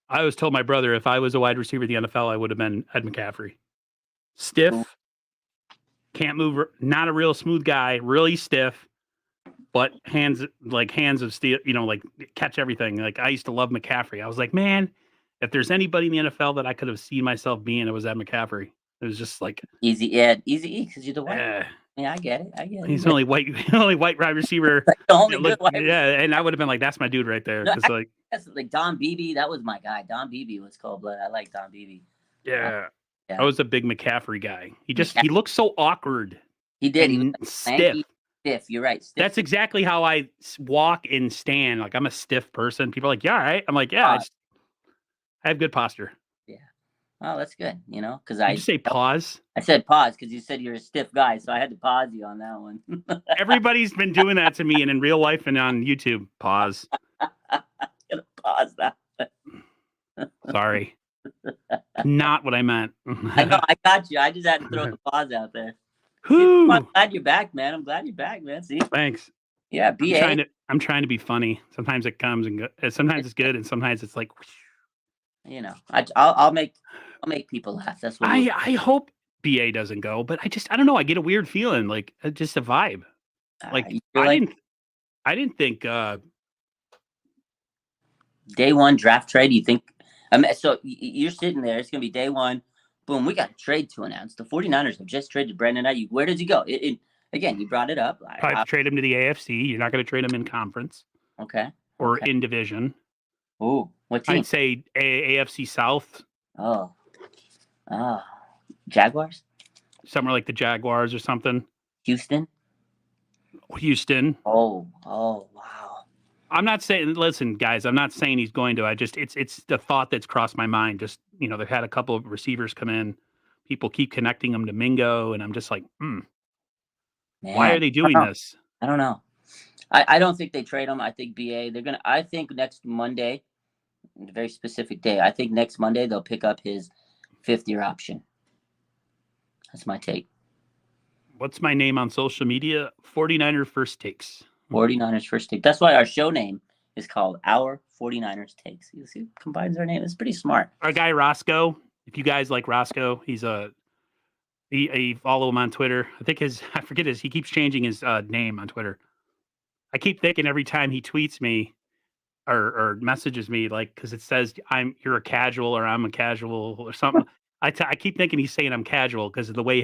I always told my brother if I was a wide receiver in the NFL, I would have been Ed McCaffrey. Stiff, can't move, not a real smooth guy, really stiff. But hands of steel, like catch everything. Like I used to love McCaffrey. I was like, man, if there's anybody in the NFL that I could have seen myself being, it was Ed McCaffrey. It was just like easy because you're the white. Yeah, I get it. He's the only white wide receiver. The only good wide receiver. Yeah, and I would have been like, that's my dude right there. No, that's like Don Beebe. That was my guy. Don Beebe was cold blood. I like Don Beebe. Yeah. I was a big McCaffrey guy. He looked so awkward. He did. He was stiff. Stiff. You're right. Stiff. That's exactly how I walk and stand. Like I'm a stiff person. People are like, yeah, all right. I'm like, yeah, I have good posture. Yeah. Oh, that's good. You know, because Did you say pause? I said pause because you said you're a stiff guy, so I had to pause you on that one. Everybody's been doing that to me, and in real life and on YouTube. Pause. Gonna pause that. Sorry. Not what I meant. I know. I got you. I just had to throw the pause out there. Whew. I'm glad you're back, man. I'm glad you're back, man. See? Thanks. Yeah, BA. I'm trying to be funny. Sometimes it comes and sometimes it's good, and sometimes it's like. You know, I'll make people laugh. That's what I hope BA doesn't go, but I don't know. I get a weird feeling, like just a vibe. Like I didn't think day one draft trade. You think? So you're sitting there. It's gonna be day one. Boom. We got a trade to announce. The 49ers have just traded Brandon Ayuk. Where does he go? Again, you brought it up. Probably trade him to the AFC. You're not going to trade him in conference. Okay. Or in division. Oh, what team? I'd say AFC South. Oh. Jaguars? Somewhere like the Jaguars or something. Houston? Oh, wow. I'm not saying, listen, guys, I'm not saying he's going to. It's the thought that's crossed my mind. Just, they've had a couple of receivers come in. People keep connecting them to Mingo, and I'm just like, Man, why are they doing this? I don't know. I don't think they trade him. I think BA, I think next Monday, a very specific day, I think next Monday they'll pick up his 5th-year option. That's my take. What's my name on social media? 49er First Takes. 49ers First Take. That's why our show name is called Our 49ers Takes. You see, it combines our name. It's pretty smart. Our guy Roscoe, if you guys like Roscoe, he's he follow him on Twitter. I forget he keeps changing his name on Twitter. I keep thinking every time he tweets me or messages me, like, because it says you're a casual or I'm a casual or something. I keep thinking he's saying I'm casual because of the way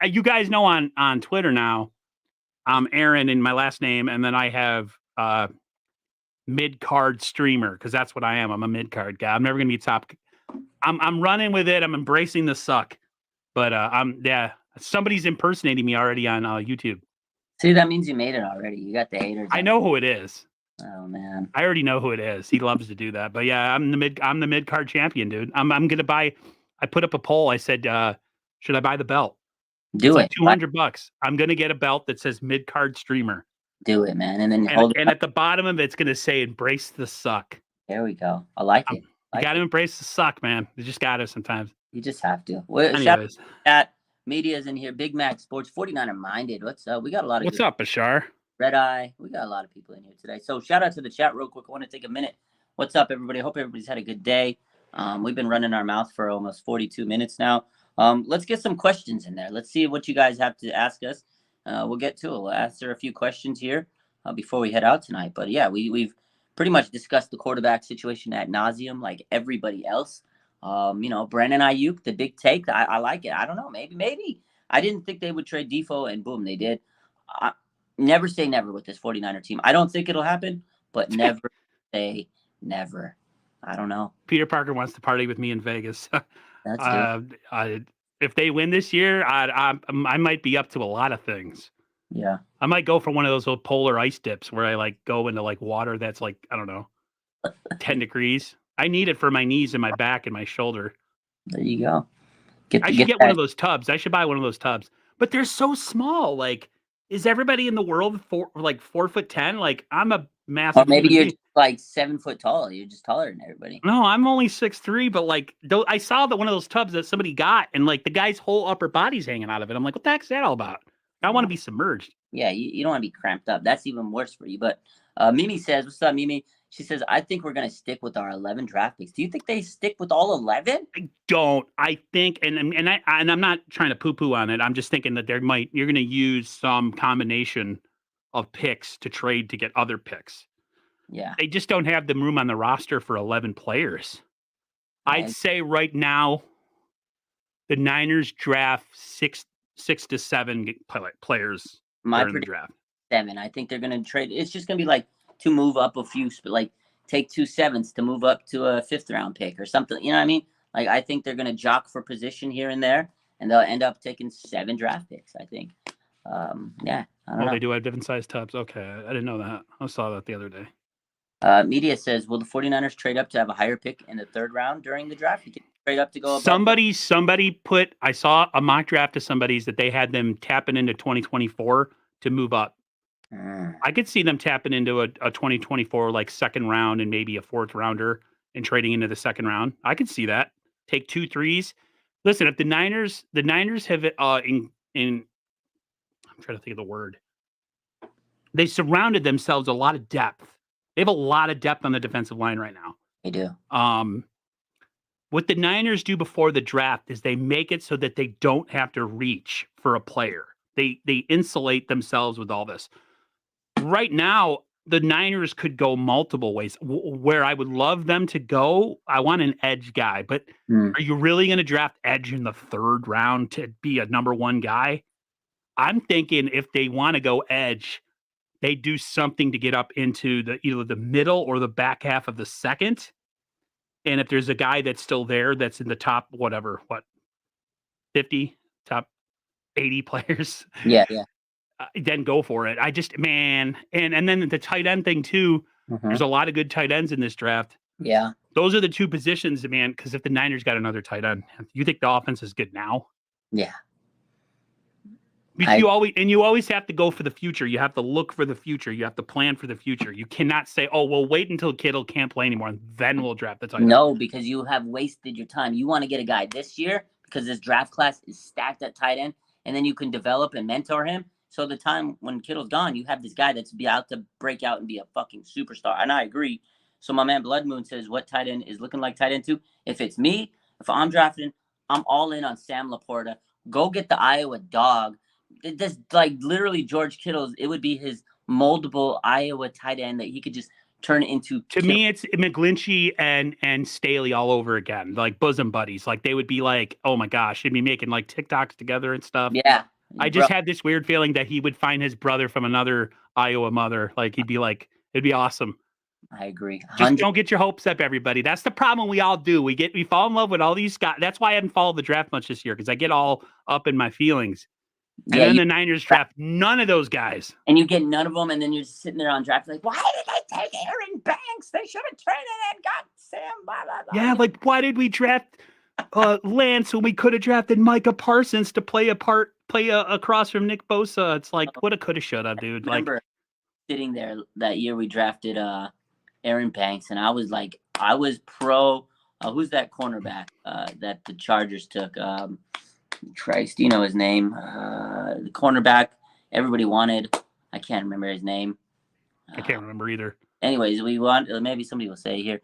you guys know on Twitter now, I'm Aaron in my last name, and then I have mid-card streamer because that's what I am. I'm a mid-card guy. I'm never gonna be top. I'm running with it. I'm embracing the suck, but somebody's impersonating me already on YouTube. See, that means you made it already. You got the haters. I know who it is. Oh man, I already know who it is. He loves to do that. But yeah, I'm the mid card champion, dude. I'm gonna buy. I put up a poll. I said, should I buy the belt? Do it. Like $200. I'm gonna get a belt that says mid card streamer. Do it, man. And then and at the bottom of it's gonna say embrace the suck. There we go. I like it. You gotta embrace the suck, man. You just gotta sometimes. You just have to. Well, shout out media's in here. Big Mac Sports 49er minded. What's up? We got a lot of. What's up, Bashar? Red Eye. We got a lot of people in here today. So shout out to the chat real quick. I want to take a minute. What's up, everybody? I hope everybody's had a good day. We've been running our mouth for almost 42 minutes now. Let's get some questions in there. Let's see what you guys have to ask us. We'll get to it. We'll answer a few questions here before we head out tonight. But yeah, we've pretty much discussed the quarterback situation ad nauseum, like everybody else. Brandon Ayuk, the big take. I like it. I don't know. Maybe. I didn't think they would trade Defoe, and boom, they did. Never say never with this 49er team. I don't think it'll happen, but never say never. I don't know. Peter Parker wants to party with me in Vegas. If they win this year, I might be up to a lot of things. Yeah. I might go for one of those little polar ice dips where I go into water that's I don't know, 10 degrees. I need it for my knees and my back and my sholler. There you go. I should get one of those tubs. I should buy one of those tubs. But they're so small. Is everybody in the world 4'10"? I'm a massive. Or maybe you're 7 foot tall. You're just taller than everybody. No, I'm only 6'3", but I saw that one of those tubs that somebody got, and the guy's whole upper body's hanging out of it. I'm like, what the heck's that all about? I want to be submerged. Yeah, you don't want to be cramped up. That's even worse for you. But Mimi says, what's up, Mimi? She says, I think we're going to stick with our 11 draft picks. Do you think they stick with all 11? I don't. I think, and I'm not trying to poo-poo on it. I'm just thinking that you're going to use some combination of picks to trade to get other picks. Yeah. They just don't have the room on the roster for 11 players. Right. I'd say right now, the Niners draft six to seven players. My draft 7. I think they're going to trade. It's just going to be to move up a few, take 2 7s to move up to a 5th round pick or something. You know what I mean? I think they're going to jock for position here and there, and they'll end up taking 7 draft picks, I think. Yeah, I don't know. They do have different size tubs. Okay, I didn't know that. I saw that the other day. Media says, will the 49ers trade up to have a higher pick in the third round during the draft? You can trade up to go above. Somebody put, I saw a mock draft of somebody's that they had them tapping into 2024 to move up. I could see them tapping into a 2024 like second round and maybe a fourth rounder and trading into the second round. I could see that. Take 2 3s. Listen, if the Niners have I'm trying to think of the word. They surrounded themselves a lot of depth. They have a lot of depth on the defensive line right now. They do. What the Niners do before the draft is they make it so that they don't have to reach for a player. They insulate themselves with all this. Right now, the Niners could go multiple ways. Where I would love them to go, I want an edge guy. But are you really going to draft edge in the third round to be a number one guy? I'm thinking if they want to go edge, they do something to get up into either the middle or the back half of the second. And if there's a guy that's still there, that's in the top, 50, top 80 players. Yeah. Then go for it. And then the tight end thing too. There's a lot of good tight ends in this draft. Yeah. Those are the two positions, man, because if the Niners got another tight end, you think the offense is good now? Yeah. You always have to go for the future. You have to look for the future. You have to plan for the future. You cannot say, "Oh, we'll wait until Kittle can't play anymore, and then we'll draft the tight end." No, because you have wasted your time. You want to get a guy this year because this draft class is stacked at tight end, and then you can develop and mentor him. So the time when Kittle's gone, you have this guy that's be out to break out and be a fucking superstar. And I agree. So my man Blood Moon says, what tight end is looking like tight end too? If it's me, if I'm drafting, I'm all in on Sam Laporta. Go get the Iowa dog. This like literally George Kittle's. It would be his moldable Iowa tight end that he could just turn into. To me, it's McGlinchey and Staley all over again, like bosom buddies. Like they would be like, oh my gosh, they'd be making like TikToks together and stuff. Yeah. I just had this weird feeling that he would find his brother from another Iowa mother. Like he'd be like, it'd be awesome. I agree. Just don't get your hopes up, everybody. That's the problem we all do. We fall in love with all these guys. That's why I haven't followed the draft much this year, because I get all up in my feelings. And then the Niners draft none of those guys. And you get none of them, and then you're just sitting there on draft like, why did they take Aaron Banks? They should have traded and got Sam. Blah, blah, blah. Yeah, like why did we draft Lance when we could have drafted Micah Parsons to play across from Nick Bosa? It's like, what a coulda, shoulda, dude. I remember sitting there that year we drafted Aaron Banks, and I was pro. Who's that cornerback that the Chargers took? Christ, do you know his name? The cornerback everybody wanted. I can't remember his name. I can't remember either. Anyways, maybe somebody will say here.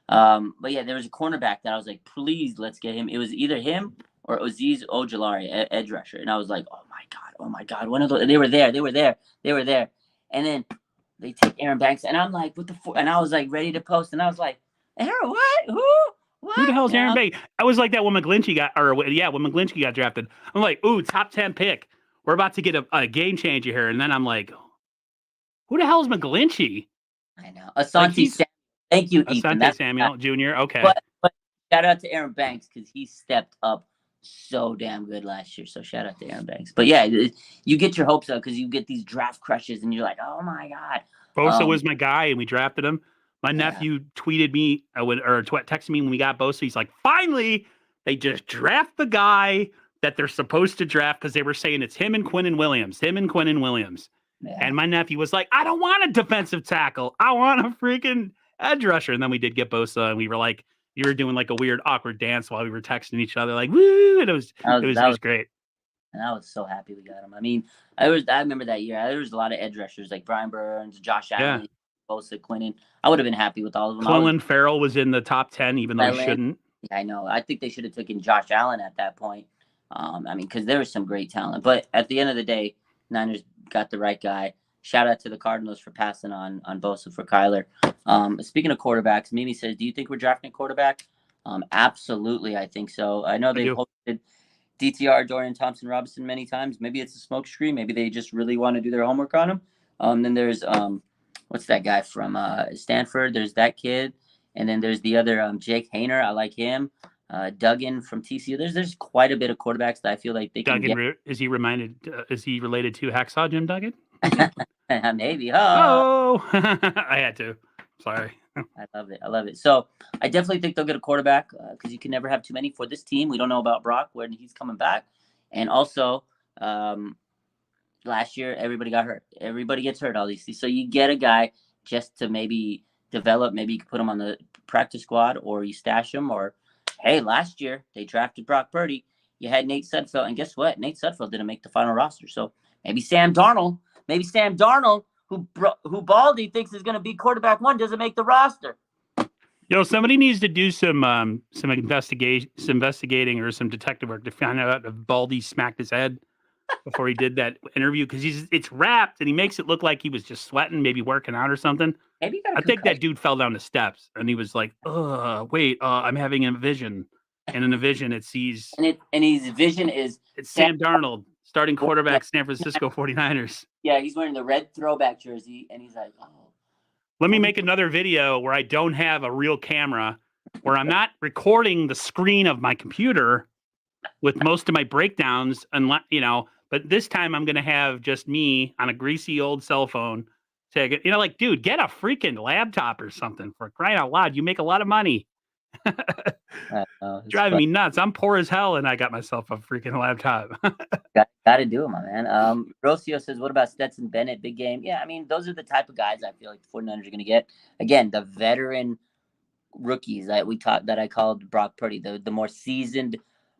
But yeah, there was a cornerback that I was like, please, let's get him. It was either him or Azeez Ojulari, edge rusher. And I was like, oh my God. One of those, they were there. And then they take Aaron Banks, and I'm like, what the fuck? And I was like ready to post, and I was like, Aaron, what? Who? What? Who the hell's Aaron Banks? I was like that when McGlinchey got drafted. I'm like, ooh, top 10 pick. We're about to get a game changer here. And then I'm like, who the hell is McGlinchey? I know. Asante Samuel. Thank you, Ethan. Asante Samuel Jr. Okay. But shout out to Aaron Banks because he stepped up so damn good last year. So shout out to Aaron Banks. But yeah, you get your hopes up because you get these draft crushes and you're like, oh my God. Bosa was my guy and we drafted him. My nephew tweeted me texted me when we got Bosa. He's like, finally, they just draft the guy that they're supposed to draft because they were saying it's him and Quinnen Williams. Yeah. And my nephew was like, I don't want a defensive tackle. I want a freaking edge rusher. And then we did get Bosa, and we were like, you were doing like a weird, awkward dance while we were texting each other, like, woo! And it was great. And I was so happy we got him. I mean, I remember that year. There was a lot of edge rushers like Brian Burns, Josh Allen, Bosa, Quinnen. I would have been happy with all of them. Clelin Ferrell was in the top 10, even though he shouldn't. Yeah, I know. I think they should have taken Josh Allen at that point. Because there was some great talent. But at the end of the day, Niners got the right guy. Shout out to the Cardinals for passing on Bosa for Kyler. Speaking of quarterbacks, Mimi says, do you think we're drafting a quarterback? Absolutely, I think so. I know they've hosted DTR, Dorian Thompson-Robinson many times. Maybe it's a smoke screen. Maybe they just really want to do their homework on him. Then there's, what's that guy from Stanford? There's that kid. And then there's the other Jake Hayner. I like him. Duggan from TCU. There's quite a bit of quarterbacks that I feel like they can Duggan, is he related to Hacksaw Jim Duggan? get. Maybe. Oh, I had to. Sorry. I love it. I love it. So I definitely think they'll get a quarterback because you can never have too many for this team. We don't know about Brock when he's coming back, and also last year everybody got hurt. Everybody gets hurt all these seasons. So you get a guy just to maybe develop. Maybe you can put him on the practice squad, or you stash him. Or hey, last year they drafted Brock Purdy. You had Nate Sudfeld, and guess what? Nate Sudfeld didn't make the final roster. So maybe Sam Darnold. Who Baldy thinks is going to be quarterback one, doesn't make the roster. Somebody needs to do some investigating or some detective work to find out if Baldy smacked his head before he did that interview, because it's wrapped and he makes it look like he was just sweating, maybe working out or something. Maybe I think that dude fell down the steps and he was like, I'm having a vision. And in the vision it sees and his vision is Sam Darnold, starting quarterback, San Francisco 49ers. Yeah, he's wearing the red throwback jersey, and he's like, oh. Let me make another video where I don't have a real camera, where I'm not recording the screen of my computer with most of my breakdowns, unless, but this time I'm going to have just me on a greasy old cell phone. Say, dude, get a freaking laptop or something, for crying out loud. You make a lot of money. Driving me nuts. I'm poor as hell, and I got myself a freaking laptop. Got to do it, my man. Rocio says, what about Stetson Bennett? Big game. Yeah, I mean, those are the type of guys I feel like the 49ers are going to get. Again, the veteran rookies that I called Brock Purdy, the more seasoned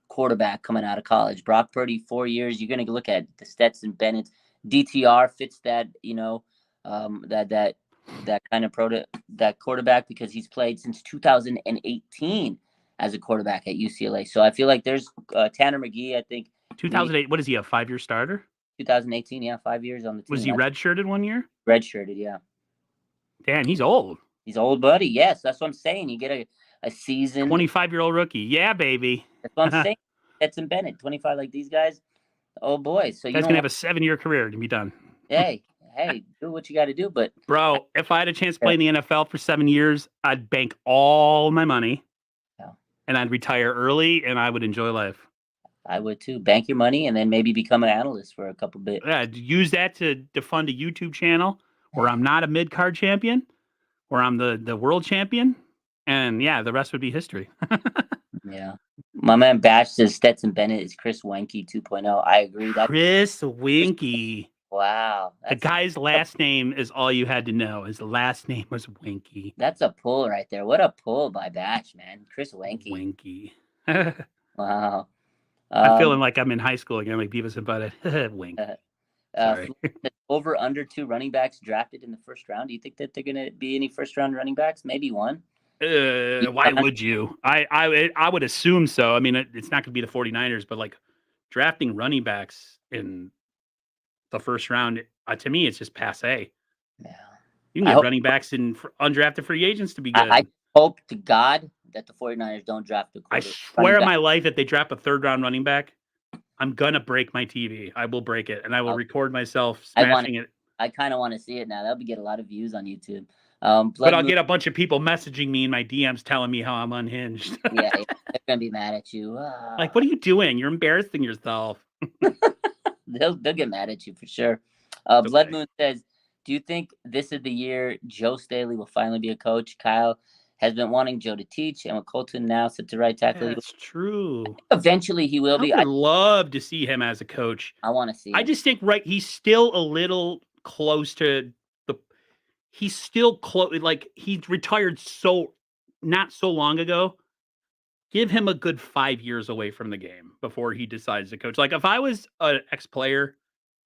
quarterback coming out of college. Brock Purdy, 4 years. You're going to look at the Stetson Bennett. DTR fits that, that kind of that quarterback, because he's played since 2018 as a quarterback at UCLA. So I feel like there's Tanner McGee, I think. 2008, what is he, a 5-year starter? 2018, yeah, 5 years on the team. Was he redshirted 1 year? Redshirted, yeah. Dan, he's old. He's old, buddy. Yes, that's what I'm saying. You get a season. 25-year-old rookie. Yeah, baby. That's what I'm saying. Stetson Bennett, 25, like these guys. Oh, boy. So you guys going to have a 7-year career to be done. Hey, do what you got to do. But bro, if I had a chance to play in the NFL for 7 years, I'd bank all my money, and I'd retire early, and I would enjoy life. I would too. Bank your money and then maybe become an analyst for a couple bit. Yeah, use that to fund a YouTube channel where I'm not a mid-card champion, where I'm the world champion, and yeah, the rest would be history. Yeah. My man Bash says Stetson Bennett is Chris Wenke 2.0. I agree. Chris Wenke. Wow. The guy's last name is all you had to know. His last name was Wenke. That's a pull right there. What a pull by Bash, man. Chris Wenke. Wenke. Wow. I'm feeling like I'm in high school again, like Beavis and Butthead. Wink. Sorry. Over under 2 running backs drafted in the first round. Do you think that they're going to be any first round running backs? Maybe one. Why would you? I would assume so. I mean, it's not going to be the 49ers, but like drafting running backs in the first round, to me, it's just passe. Yeah. You can get running backs in undrafted free agents to be good. I hope to God that the 49ers don't draft a quarterback. I swear on my life, if they draft a 3rd-round running back, I'm going to break my TV. I will break it, and I will record myself smashing it. I kind of want to see it now. That'll get a lot of views on YouTube. But I'll get a bunch of people messaging me in my DMs telling me how I'm unhinged. Yeah, they're going to be mad at you. Like, what are you doing? You're embarrassing yourself. They'll get mad at you for sure. Blood Moon says, do you think this is the year Joe Staley will finally be a coach? Kyle has been wanting Joe to teach, and with Colton now set to right tackle. That's true. Eventually he will be. I would love to see him as a coach. I want to see I just think, he's still a little close to he's still close. Like, he retired not so long ago. Give him a good 5 years away from the game before he decides to coach. Like, if I was an ex-player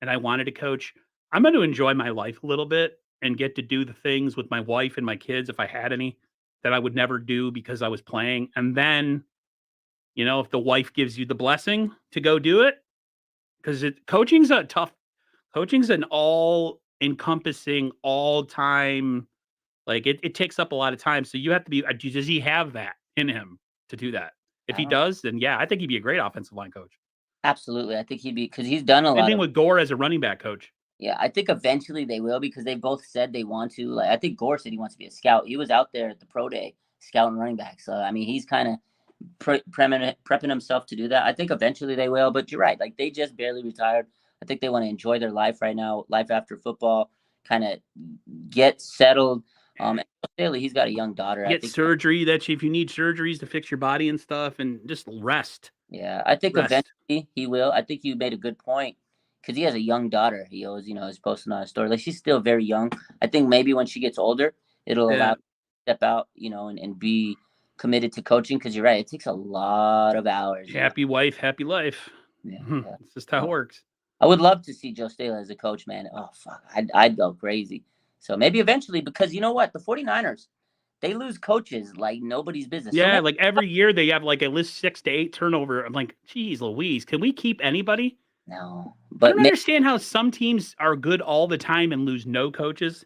and I wanted to coach, I'm going to enjoy my life a little bit and get to do the things with my wife and my kids, if I had any, that I would never do because I was playing. And then, if the wife gives you the blessing to go do it, because coaching's an all-encompassing, all-time, like, it takes up a lot of time. So you have to be, does he have that in him to do that? If he does, then yeah, I think he'd be a great offensive line coach. Absolutely. I think he'd be, because he's done a lot. Same thing with Gore as a running back coach. Yeah, I think eventually they will, because they both said they want to. Like, I think Gore said he wants to be a scout. He was out there at the pro day scouting running backs. So I mean, he's kind of prepping himself to do that. I think eventually they will, but you're right. Like they just barely retired. I think they want to enjoy their life right now, life after football, kind of get settled. Staley, he's got a young daughter. Get surgery. That's if you need surgeries to fix your body and stuff, and just rest. Yeah, I think eventually he will. I think you made a good point because he has a young daughter. He always, is posting on his story. Like she's still very young. I think maybe when she gets older, it'll allow her to step out, and be committed to coaching. Because you're right, it takes a lot of hours. Happy wife, happy life. Yeah, It's just how it works. I would love to see Joe Staley as a coach, man. Oh fuck, I'd go crazy. So maybe eventually, because you know what, the 49ers, they lose coaches like nobody's business. Yeah, like every year they have like at least 6 to 8 turnover. I'm like, geez, Louise, can we keep anybody? No, but I don't understand how some teams are good all the time and lose no coaches,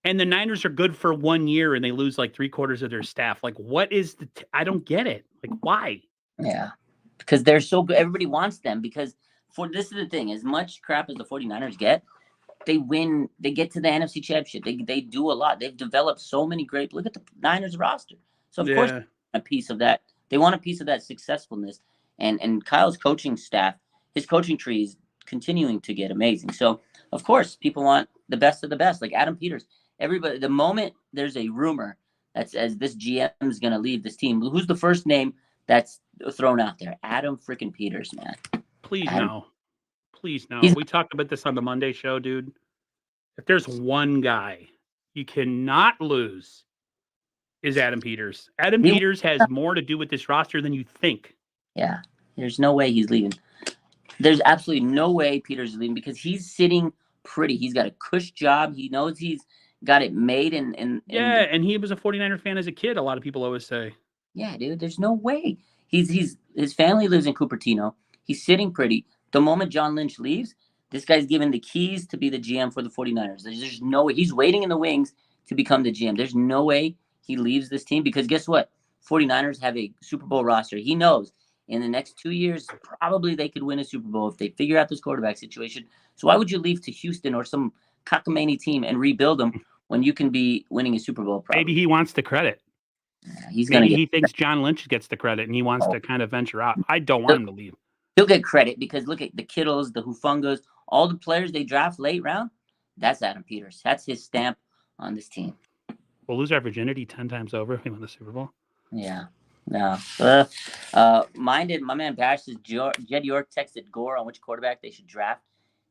and the Niners are good for 1 year and they lose like 3/4 of their staff. Like, what is I don't get it. Like, why? Yeah, because they're so good. Everybody wants them because this is the thing. As much crap as the 49ers get, they win. They get to the NFC Championship. They do a lot. They've developed so many great. Look at the Niners roster. So of course, a piece of that. They want a piece of that successfulness. And Kyle's coaching staff, his coaching tree is continuing to get amazing. So of course, people want the best of the best. Like Adam Peters. Everybody. The moment there's a rumor that says this GM is going to leave this team, who's the first name that's thrown out there? Adam freaking Peters, man. Please no. Please no. We talked about this on the Monday show, dude. If there's one guy you cannot lose, is Adam Peters. Adam Peters has more to do with this roster than you think. Yeah. There's no way he's leaving. There's absolutely no way Peters is leaving because he's sitting pretty. He's got a cush job. He knows he's got it made. And he was a 49er fan as a kid, a lot of people always say. Yeah, dude, there's no way. His family lives in Cupertino. He's sitting pretty. The moment John Lynch leaves, this guy's given the keys to be the GM for the 49ers. There's no way. He's waiting in the wings to become the GM. There's no way he leaves this team because guess what? 49ers have a Super Bowl roster. He knows in the next 2 years, probably they could win a Super Bowl if they figure out this quarterback situation. So why would you leave to Houston or some cockamamie team and rebuild them when you can be winning a Super Bowl? Probably? Maybe he wants the credit. Maybe he thinks John Lynch gets the credit and he wants to kind of venture out. I don't want him to leave. He'll get credit because look at the Kittles, the Hufungas, all the players they draft late round. That's Adam Peters. That's his stamp on this team. We'll lose our virginity 10 times over if we win the Super Bowl. Yeah. No. My man Bash says Jed York texted Gore on which quarterback they should draft,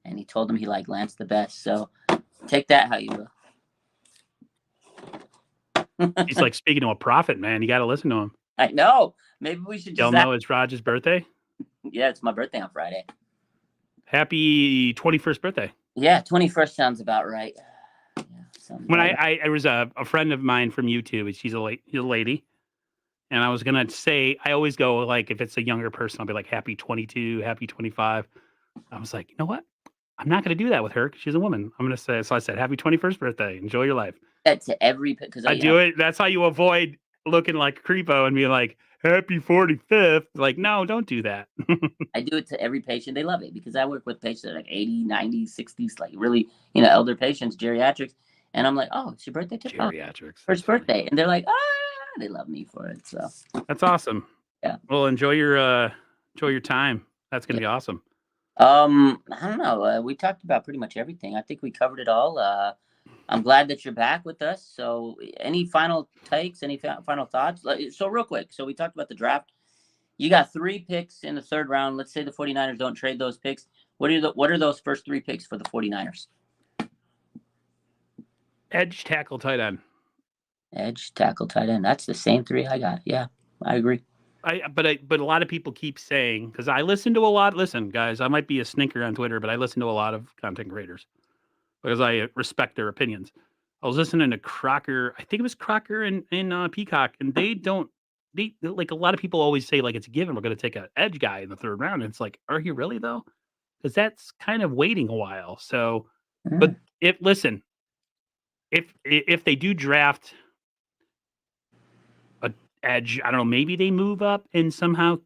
and he told him he liked Lance the best. So take that how you will. He's like speaking to a prophet, man. You got to listen to him. I know. Maybe we should just. Y'all know it's Raj's birthday? Yeah, it's my birthday on Friday. Happy 21st birthday. Yeah, 21st sounds about right. Yeah, when I was a friend of mine from YouTube, she's a lady. And I was going to say, I always go like, if it's a younger person, I'll be like, happy 22, happy 25. I was like, you know what? I'm not going to do that with her because she's a woman. I'm going to say, so I said, happy 21st birthday. Enjoy your life. That to every, because I do it. That's how you avoid looking like a creepo and be like, happy 45th. Like, no, don't do that. I do it to every patient. They love it because I work with patients that are like 80, 90, 60s, like really, elder patients, geriatrics. And I'm like, oh, it's your birthday too? Geriatrics. First birthday. And they're like, they love me for it. So that's awesome. Yeah. Well, enjoy your time. That's going to be awesome. I don't know. We talked about pretty much everything. I think we covered it all. I'm glad that you're back with us. So any final takes, any final thoughts? So real quick. So we talked about the draft. You got 3 picks in the 3rd round. Let's say the 49ers don't trade those picks. What are those first 3 picks for the 49ers? Edge, tackle, tight end. Edge, tackle, tight end. That's the same 3 I got. Yeah, I agree. But a lot of people keep saying, because I listen to a lot. Listen, guys, I might be a sninker on Twitter, but I listen to a lot of content creators because I respect their opinions. I was listening to Crocker. I think it was Crocker and Peacock, and they like a lot of people always say like it's a given we're going to take an edge guy in the 3rd round. And it's like, are you really though? Because that's kind of waiting a while. So, but if they do draft a edge, I don't know, maybe they move up and somehow,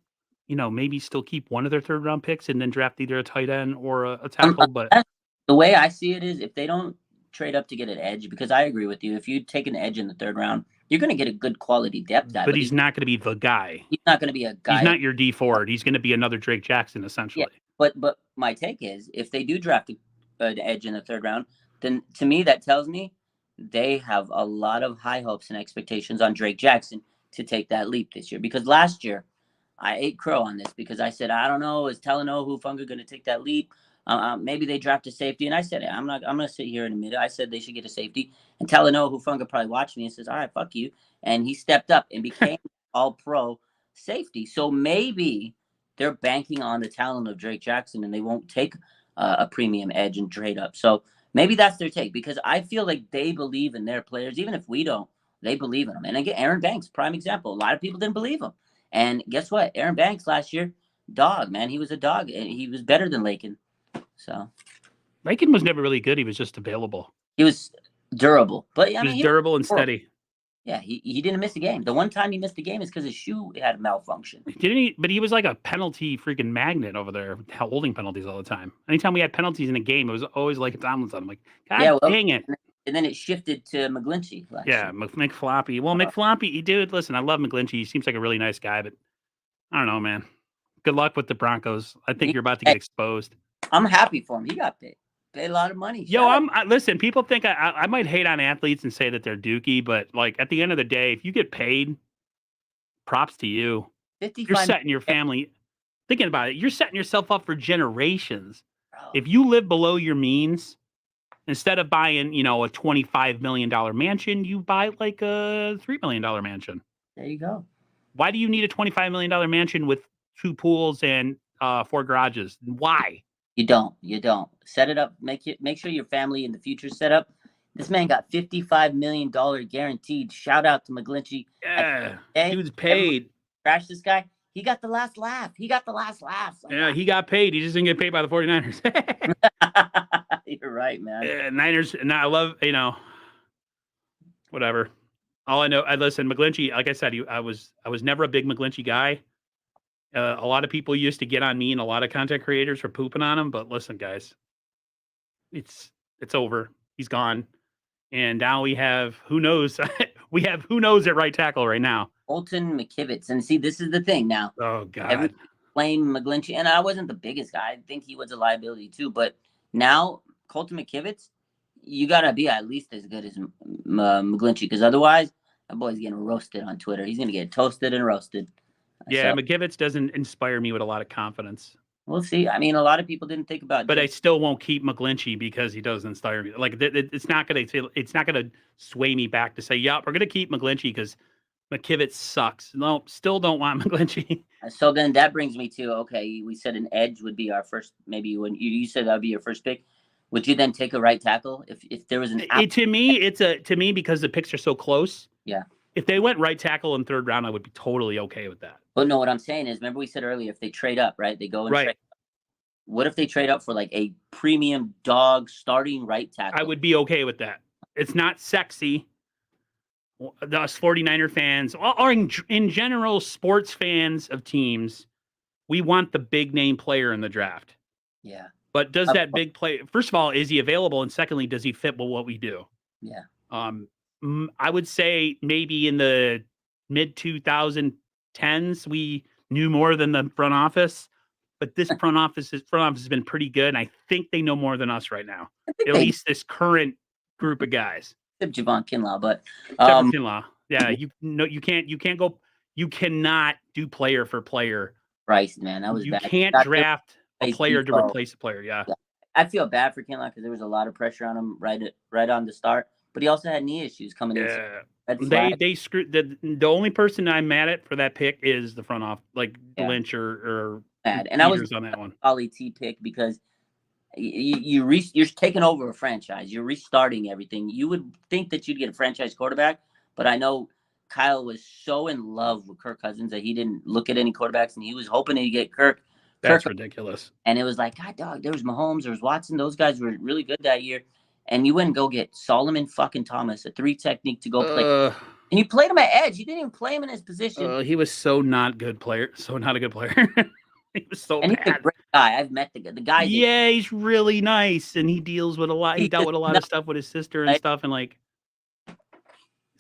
maybe still keep one of their 3rd round picks and then draft either a tight end or a tackle. But the way I see it is if they don't trade up to get an edge, because I agree with you, if you take an edge in the 3rd round, You're going to get a good quality depth guy, but he's not going to be the guy. He's not going to be a guy. He's not your D Ford. He's going to be another Drake Jackson, essentially. Yeah, but my take is, if they do draft an edge in the 3rd round, then to me that tells me they have a lot of high hopes and expectations on Drake Jackson to take that leap this year. Because last year, I ate crow on this because I said, I don't know, is Talanoa Hufanga going to take that leap? Maybe they draft a safety. And I said, I'm going to sit here in a minute. I said they should get a safety. And Talanoa Hufanga probably watched me and says, all right, fuck you. And he stepped up and became all-pro safety. So maybe they're banking on the talent of Drake Jackson and they won't take a premium edge and trade up. So maybe that's their take, because I feel like they believe in their players. Even if we don't, they believe in them. And again, Aaron Banks, prime example. A lot of people didn't believe him. And guess what? Aaron Banks last year, dog, man. He was a dog. And he was better than Lakin. So Lakin was never really good. He was just available. He was durable. But I mean, he was durable and steady. Yeah, he didn't miss a game. The one time he missed a game is because his shoe had a malfunction. Didn't he? But he was like a penalty freaking magnet over there, holding penalties all the time. Anytime we had penalties in a game, it was always like it's on. I'm like, God dang it. And then it shifted to McGlinchey. Yeah, McFloppy. Well, McFloppy, dude, listen, I love McGlinchey. He seems like a really nice guy, but I don't know, man. Good luck with the Broncos. I think you're about to get exposed. I'm happy for him. He got paid a lot of money. Listen, people think I might hate on athletes and say that they're dookie, but like at the end of the day, if you get paid, props to you. You're setting your family, thinking about it, you're setting yourself up for generations. Bro. If you live below your means, instead of buying, a $25 million mansion, you buy like a $3 million mansion. There you go. Why do you need a $25 million mansion with 2 pools and 4 garages? Why? You don't set it up. Make sure your family in the future set up. This man got $55 million guaranteed. Shout out to McGlinchey. Yeah, dude's paid. Crash this guy. He got the last laugh. Like, yeah, he got paid. He just didn't get paid by the 49ers. You're right, man. Yeah, Niners, and I love, whatever. All I know, listen, McGlinchey, like I said, I was never a big McGlinchey guy. A lot of people used to get on me and a lot of content creators for pooping on him, but listen, guys, it's over. He's gone. And now we have, who knows? We have who knows at right tackle right now. Colton McKivitz. And see, this is the thing now. Oh, God. Everyone blamed McGlinchey, and I wasn't the biggest guy. I think he was a liability too. But now, Colton McKivitz, you got to be at least as good as McGlinchey, because otherwise, that boy's getting roasted on Twitter. He's going to get toasted and roasted. Yeah, so, McKivitz doesn't inspire me with a lot of confidence. We'll see. I mean, a lot of people didn't think about it. But I still won't keep McGlinchey because he doesn't inspire me. Like, it's not gonna sway me back to say, yeah, we're gonna keep McGlinchey because McKivitz sucks. No, still don't want McGlinchey. So then that brings me to, okay, we said an edge would be our first. Maybe when you said that would be your first pick, would you then take a right tackle if there was an? To me because the picks are so close. Yeah. If they went right tackle in 3rd round, I would be totally okay with that. But no, what I'm saying is, remember we said earlier, if they trade up, right? They go and trade up. What if they trade up for like a premium dog starting right tackle? I would be okay with that. It's not sexy. Us 49er fans, or in general, sports fans of teams, we want the big name player in the draft. Yeah. But does that big play, first of all, is he available? And secondly, does he fit with what we do? Yeah. I would say maybe in the mid 2010s, we knew more than the front office, but this front office has been pretty good. And I think they know more than us right now, at least this current group of guys. Except Javon Kinlaw, but Kinlaw. Yeah. You cannot do player for player. Christ, man, that was you bad. You can't draft a player to replace a player. Yeah. I feel bad for Kinlaw because there was a lot of pressure on him right on the start. But he also had knee issues coming in. They screwed the only person I'm mad at for that pick is the front off, like Lynch or bad. And I was on that one. Ollie T pick because you're taking over a franchise. You're restarting everything. You would think that you'd get a franchise quarterback, but I know Kyle was so in love with Kirk Cousins that he didn't look at any quarterbacks, and he was hoping to get Kirk. That's ridiculous. And it was like, God, dog, there was Mahomes, there was Watson. Those guys were really good that year. And you wouldn't go get Solomon fucking Thomas, a 3 technique to go play. And you played him at edge. You didn't even play him in his position. He was so not a good player. He was so and bad. He's a great guy. I've met the guy. Yeah, he's really nice. And he deals with a lot. He dealt with a lot of stuff with his sister and stuff. And like,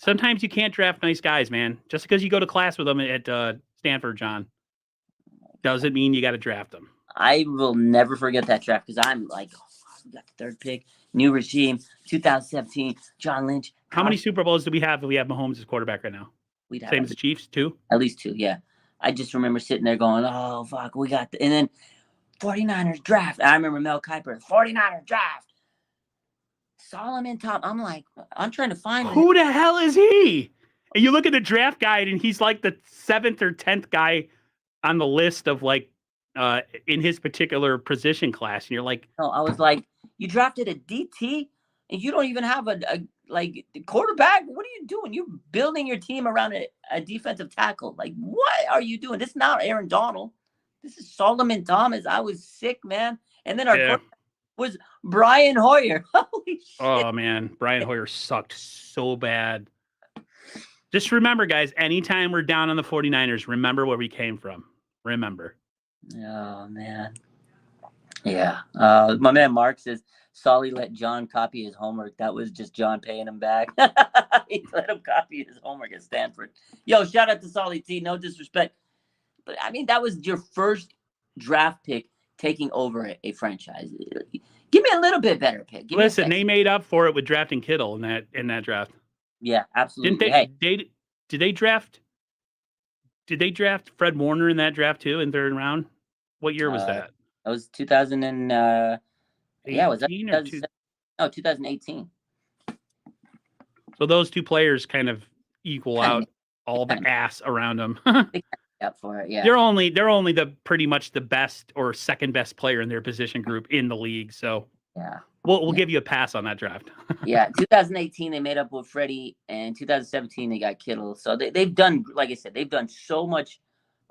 Sometimes you can't draft nice guys, man. Just because you go to class with them at Stanford, John, doesn't mean you got to draft them. I will never forget that draft because I'm like, oh, we got the third pick, new regime, 2017, John Lynch. How many Super Bowls do we have if we have Mahomes as quarterback right now? We'd have Same as the Chiefs, 2? At least 2, yeah. I just remember sitting there going, oh, fuck, we got and then 49ers draft. I remember Mel Kiper, 49ers draft. Solomon Tom. I'm like, I'm trying to find who the hell is he? And you look at the draft guide, and he's like the 7th or 10th guy on the list of like in his particular position class. And you're like, no, I was like, you drafted a DT, and you don't even have a like quarterback. What are you doing? You're building your team around a defensive tackle. Like, what are you doing? This is not Aaron Donald. This is Solomon Thomas. I was sick, man. And then our quarterback was Brian Hoyer. Holy shit. Oh, man. Brian Hoyer sucked so bad. Just remember, guys, anytime we're down on the 49ers, remember where we came from. Remember. Oh, man. Yeah. My man Mark says, Solly let John copy his homework. That was just John paying him back. He let him copy his homework at Stanford. Yo, shout out to Solly T. No disrespect. But, I mean, that was your first draft pick taking over a franchise. Give me a little bit better pick. Listen, they made up for it with drafting Kittle in that draft. Yeah, absolutely. Did they draft Fred Warner in that draft too in 3rd round? What year was that? That was 2000 and was that 2018. So those 2 players kind of equal out all the ass around them. Up for it, yeah. They're only the pretty much the best or second best player in their position group in the league. So yeah, we'll give you a pass on that draft. Yeah, 2018 they made up with Freddie, and 2017 they got Kittle. So they've done, like I said, they've done so much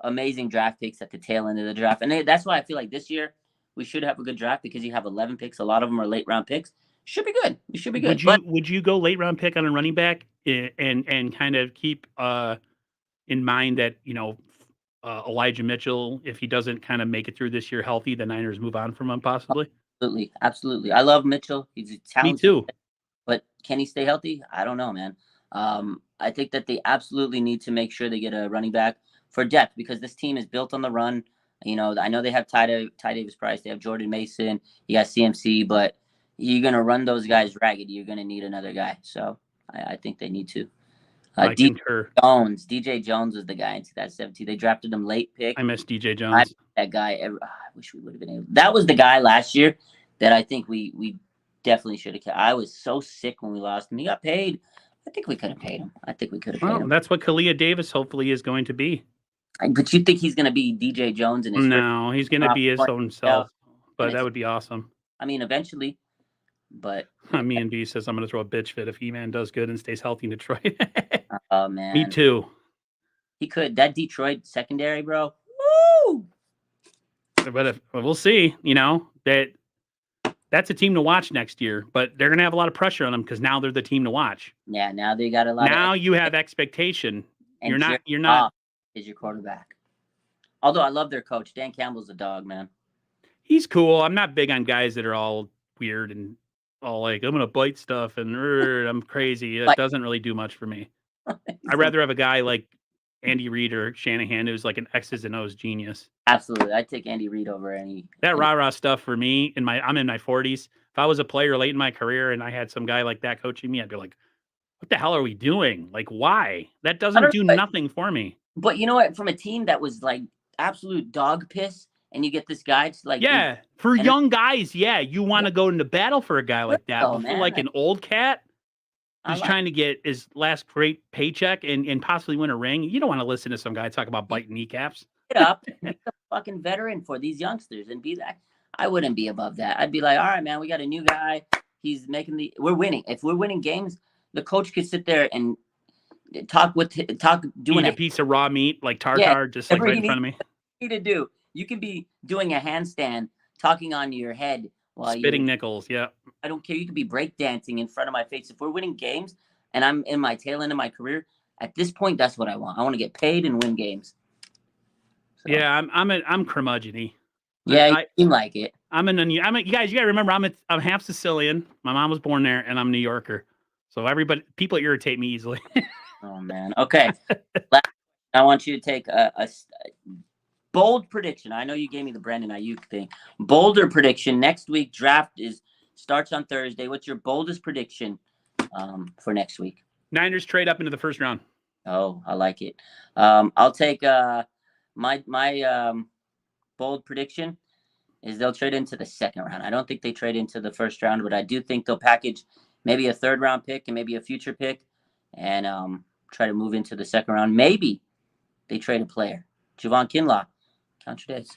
amazing draft picks at the tail end of the draft, and that's why I feel like this year we should have a good draft because you have 11 picks. A lot of them are late round picks. Should be good. You should be good. Would you go late round pick on a running back and kind of keep in mind that Elijah Mitchell, if he doesn't kind of make it through this year healthy, the Niners move on from him possibly? Absolutely. I love Mitchell. He's a talented. Me too. But can he stay healthy? I don't know, man. I think that they absolutely need to make sure they get a running back for depth because this team is built on the run. I know they have Ty Davis Price. They have Jordan Mason. You got CMC, but you're going to run those guys ragged. You're going to need another guy. So I think they need to. DJ Jones was the guy in 2017. They drafted him late pick. I miss DJ Jones. That guy. I wish we would have been able. That was the guy last year that I think we definitely should have kept. I was so sick when we lost him. He got paid. I think we could have paid him. Well, that's what Kalia Davis hopefully is going to be. But you think he's going to be DJ Jones in his? No, he's going to be his own self. But that would be awesome. I mean, eventually. But me and B says I'm going to throw a bitch fit if E-Man does good and stays healthy in Detroit. Oh man, me too. He could. That Detroit secondary, bro. Woo! But we'll see. That's a team to watch next year. But they're going to have a lot of pressure on them because now they're the team to watch. Yeah, now they got a lot. Now you have expectation. You're not. Is your quarterback? Although I love their coach, Dan Campbell's a dog, man. He's cool. I'm not big on guys that are all weird and all like, I'm going to bite stuff and I'm crazy. It doesn't really do much for me. I'd rather have a guy like Andy Reid or Shanahan who's like an X's and O's genius. Absolutely. I'd take Andy Reid over any. That rah-rah stuff for me, I'm in my 40s. If I was a player late in my career and I had some guy like that coaching me, I'd be like, what the hell are we doing? Like, why? That doesn't do nothing for me. But you know what? From a team that was like absolute dog piss, and you get this guy to like. Yeah, for young guys, you want to go into battle for a guy like that. But for like an old cat who's trying to get his last great paycheck and possibly win a ring, you don't want to listen to some guy talk about biting kneecaps. Get up and be a fucking veteran for these youngsters and be that. I wouldn't be above that. I'd be like, all right, man, we got a new guy. He's making we're winning. If we're winning games, the coach could sit there and doing eat a piece of raw meat like tartar, just like right in front of me. You need to do. You can be doing a handstand, talking on your head while spitting nickels. Yeah, I don't care. You could be breakdancing in front of my face. If we're winning games and I'm in my tail end of my career, at this point, that's what I want. I want to get paid and win games. So. Yeah, I'm curmudgeon-y. Yeah, you seem like it. You guys, you gotta remember, I'm half Sicilian. My mom was born there, and I'm a New Yorker. So people irritate me easily. Oh man. Okay. I want you to take a bold prediction. I know you gave me the Brandon Ayuk thing. Bolder prediction. Next week draft starts on Thursday. What's your boldest prediction for next week? Niners trade up into the first round. Oh, I like it. I'll take my bold prediction is they'll trade into the second round. I don't think they trade into the first round, but I do think they'll package maybe a third round pick and maybe a future pick and try to move into the second round. Maybe they trade a player. Javon Kinlaw. Count your days.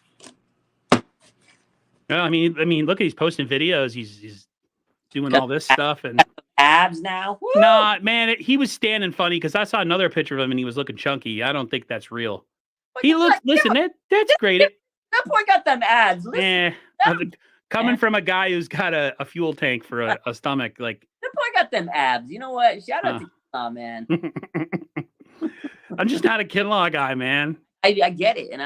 No, I mean, look at he's posting videos. He's doing all this stuff and abs now. Woo! Nah, man, he was standing funny because I saw another picture of him and he was looking chunky. I don't think that's real. He looks. Listen, that's great. That boy got them abs. Coming from a guy who's got a fuel tank for a stomach, like that boy got them abs. You know what? Shout out to Kinlaw, man. I'm just not a Kinlaw guy, man. I get it, and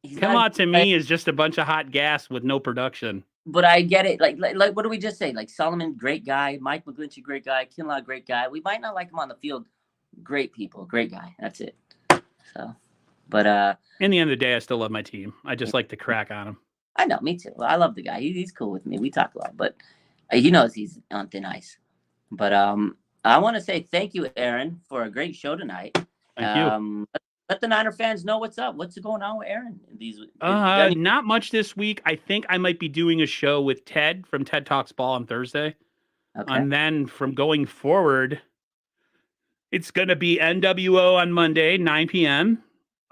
Kinlaw to me is just a bunch of hot gas with no production. But I get it. Like what do we just say? Like Solomon, great guy. Mike McGlinchey, great guy. Kinlaw, great guy. We might not like him on the field. Great people, great guy. That's it. So, but in the end of the day, I still love my team. I just like to crack on him. I know, me too. I love the guy. He's cool with me. We talk a lot, but he knows he's on thin ice. But I want to say thank you, Aaron, for a great show tonight. Thank you. Let the Niner fans know what's up. What's going on with Aaron? Not much this week. I think I might be doing a show with Ted from TED Talks Ball on Thursday. Okay. And then from going forward, it's going to be NWO on Monday, 9 p.m.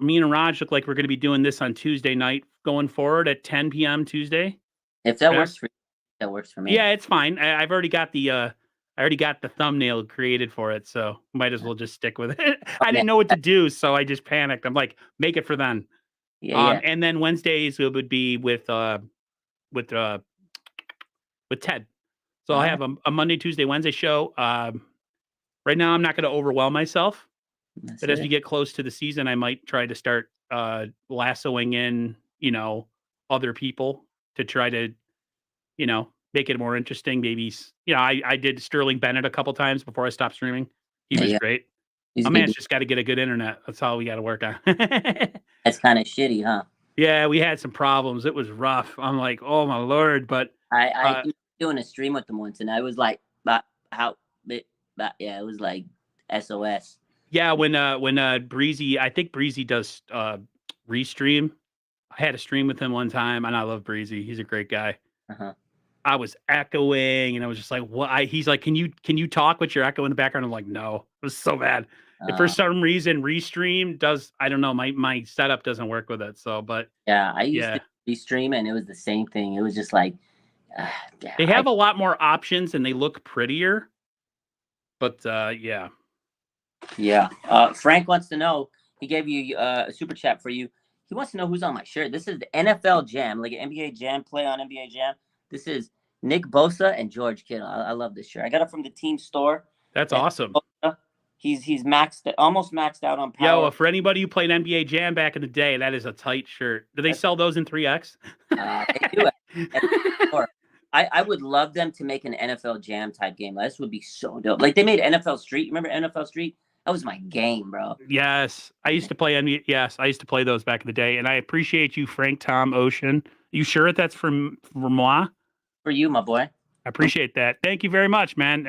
Me and Raj look like we're going to be doing this on Tuesday night going forward at 10 p.m. Tuesday. If that works for you, that works for me. Yeah, it's fine. I've already got the thumbnail created for it, so might as well just stick with it. I didn't know what to do, so I just panicked. I'm like, make it for then. Yeah. And then Wednesdays it would be with Ted. So I'll have a Monday, Tuesday, Wednesday show. Right now I'm not going to overwhelm myself, but as we get close to the season, I might try to start lassoing in, other people to try to, make it more interesting. Maybe, I did Sterling Bennett a couple times before I stopped streaming. He was great. A man's just got to get a good internet. That's all we got to work on. That's kind of shitty, huh? Yeah, we had some problems. It was rough. I'm like, oh my Lord. But I was doing a stream with them once, and I was like, it was like SOS. Yeah, when Breezy, I think Breezy does Restream. I had a stream with him one time, and I love Breezy. He's a great guy. Uh-huh. I was echoing, and I was just like, "What?" He's like, "Can you talk with your echo in the background?" I'm like, "No." It was so bad. And for some reason, Restream does. I don't know. My setup doesn't work with it. So, but yeah, I used to Restream, and it was the same thing. It was just like they have a lot more options, and they look prettier. But yeah. Frank wants to know. He gave you a super chat for you. He wants to know who's on my shirt. This is the NFL Jam, like an NBA Jam play on NBA Jam. This is Nick Bosa and George Kittle. I love this shirt. I got it from the team store. That's awesome. Bosa, he's almost maxed out on power. Yo, for anybody who played NBA Jam back in the day, that is a tight shirt. Do they sell those in 3X? They do. I would love them to make an NFL Jam type game. This would be so dope. Like they made NFL Street. Remember NFL Street? That was my game, bro. Yes, I used to play NBA. Yes, I used to play those back in the day, and I appreciate you, Frank, Tom, Ocean. You sure that's for moi? For you, my boy. I appreciate that. Thank you very much, man.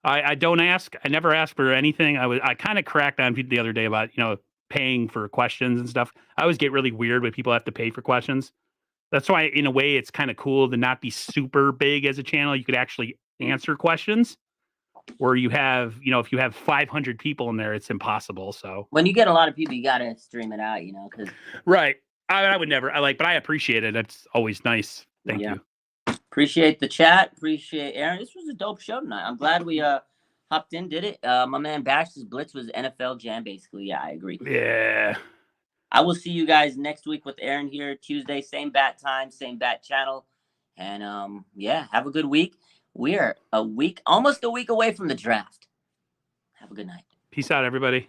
I don't ask. I never ask for anything. I kind of cracked on the other day about paying for questions and stuff. I always get really weird when people have to pay for questions. That's why, in a way, it's kind of cool to not be super big as a channel. You could actually answer questions. Where you have, if you have 500 people in there, it's impossible. So when you get a lot of people, you got to stream it out, because right. I would never. But I appreciate it. It's always nice. Thank you. Appreciate the chat. Appreciate Aaron. This was a dope show tonight. I'm glad we hopped in, did it. My man Bash's Blitz was NFL Jam, basically. Yeah, I agree. Yeah. I will see you guys next week with Aaron here Tuesday, same bat time, same bat channel, and have a good week. We are almost a week away from the draft. Have a good night. Peace out, everybody.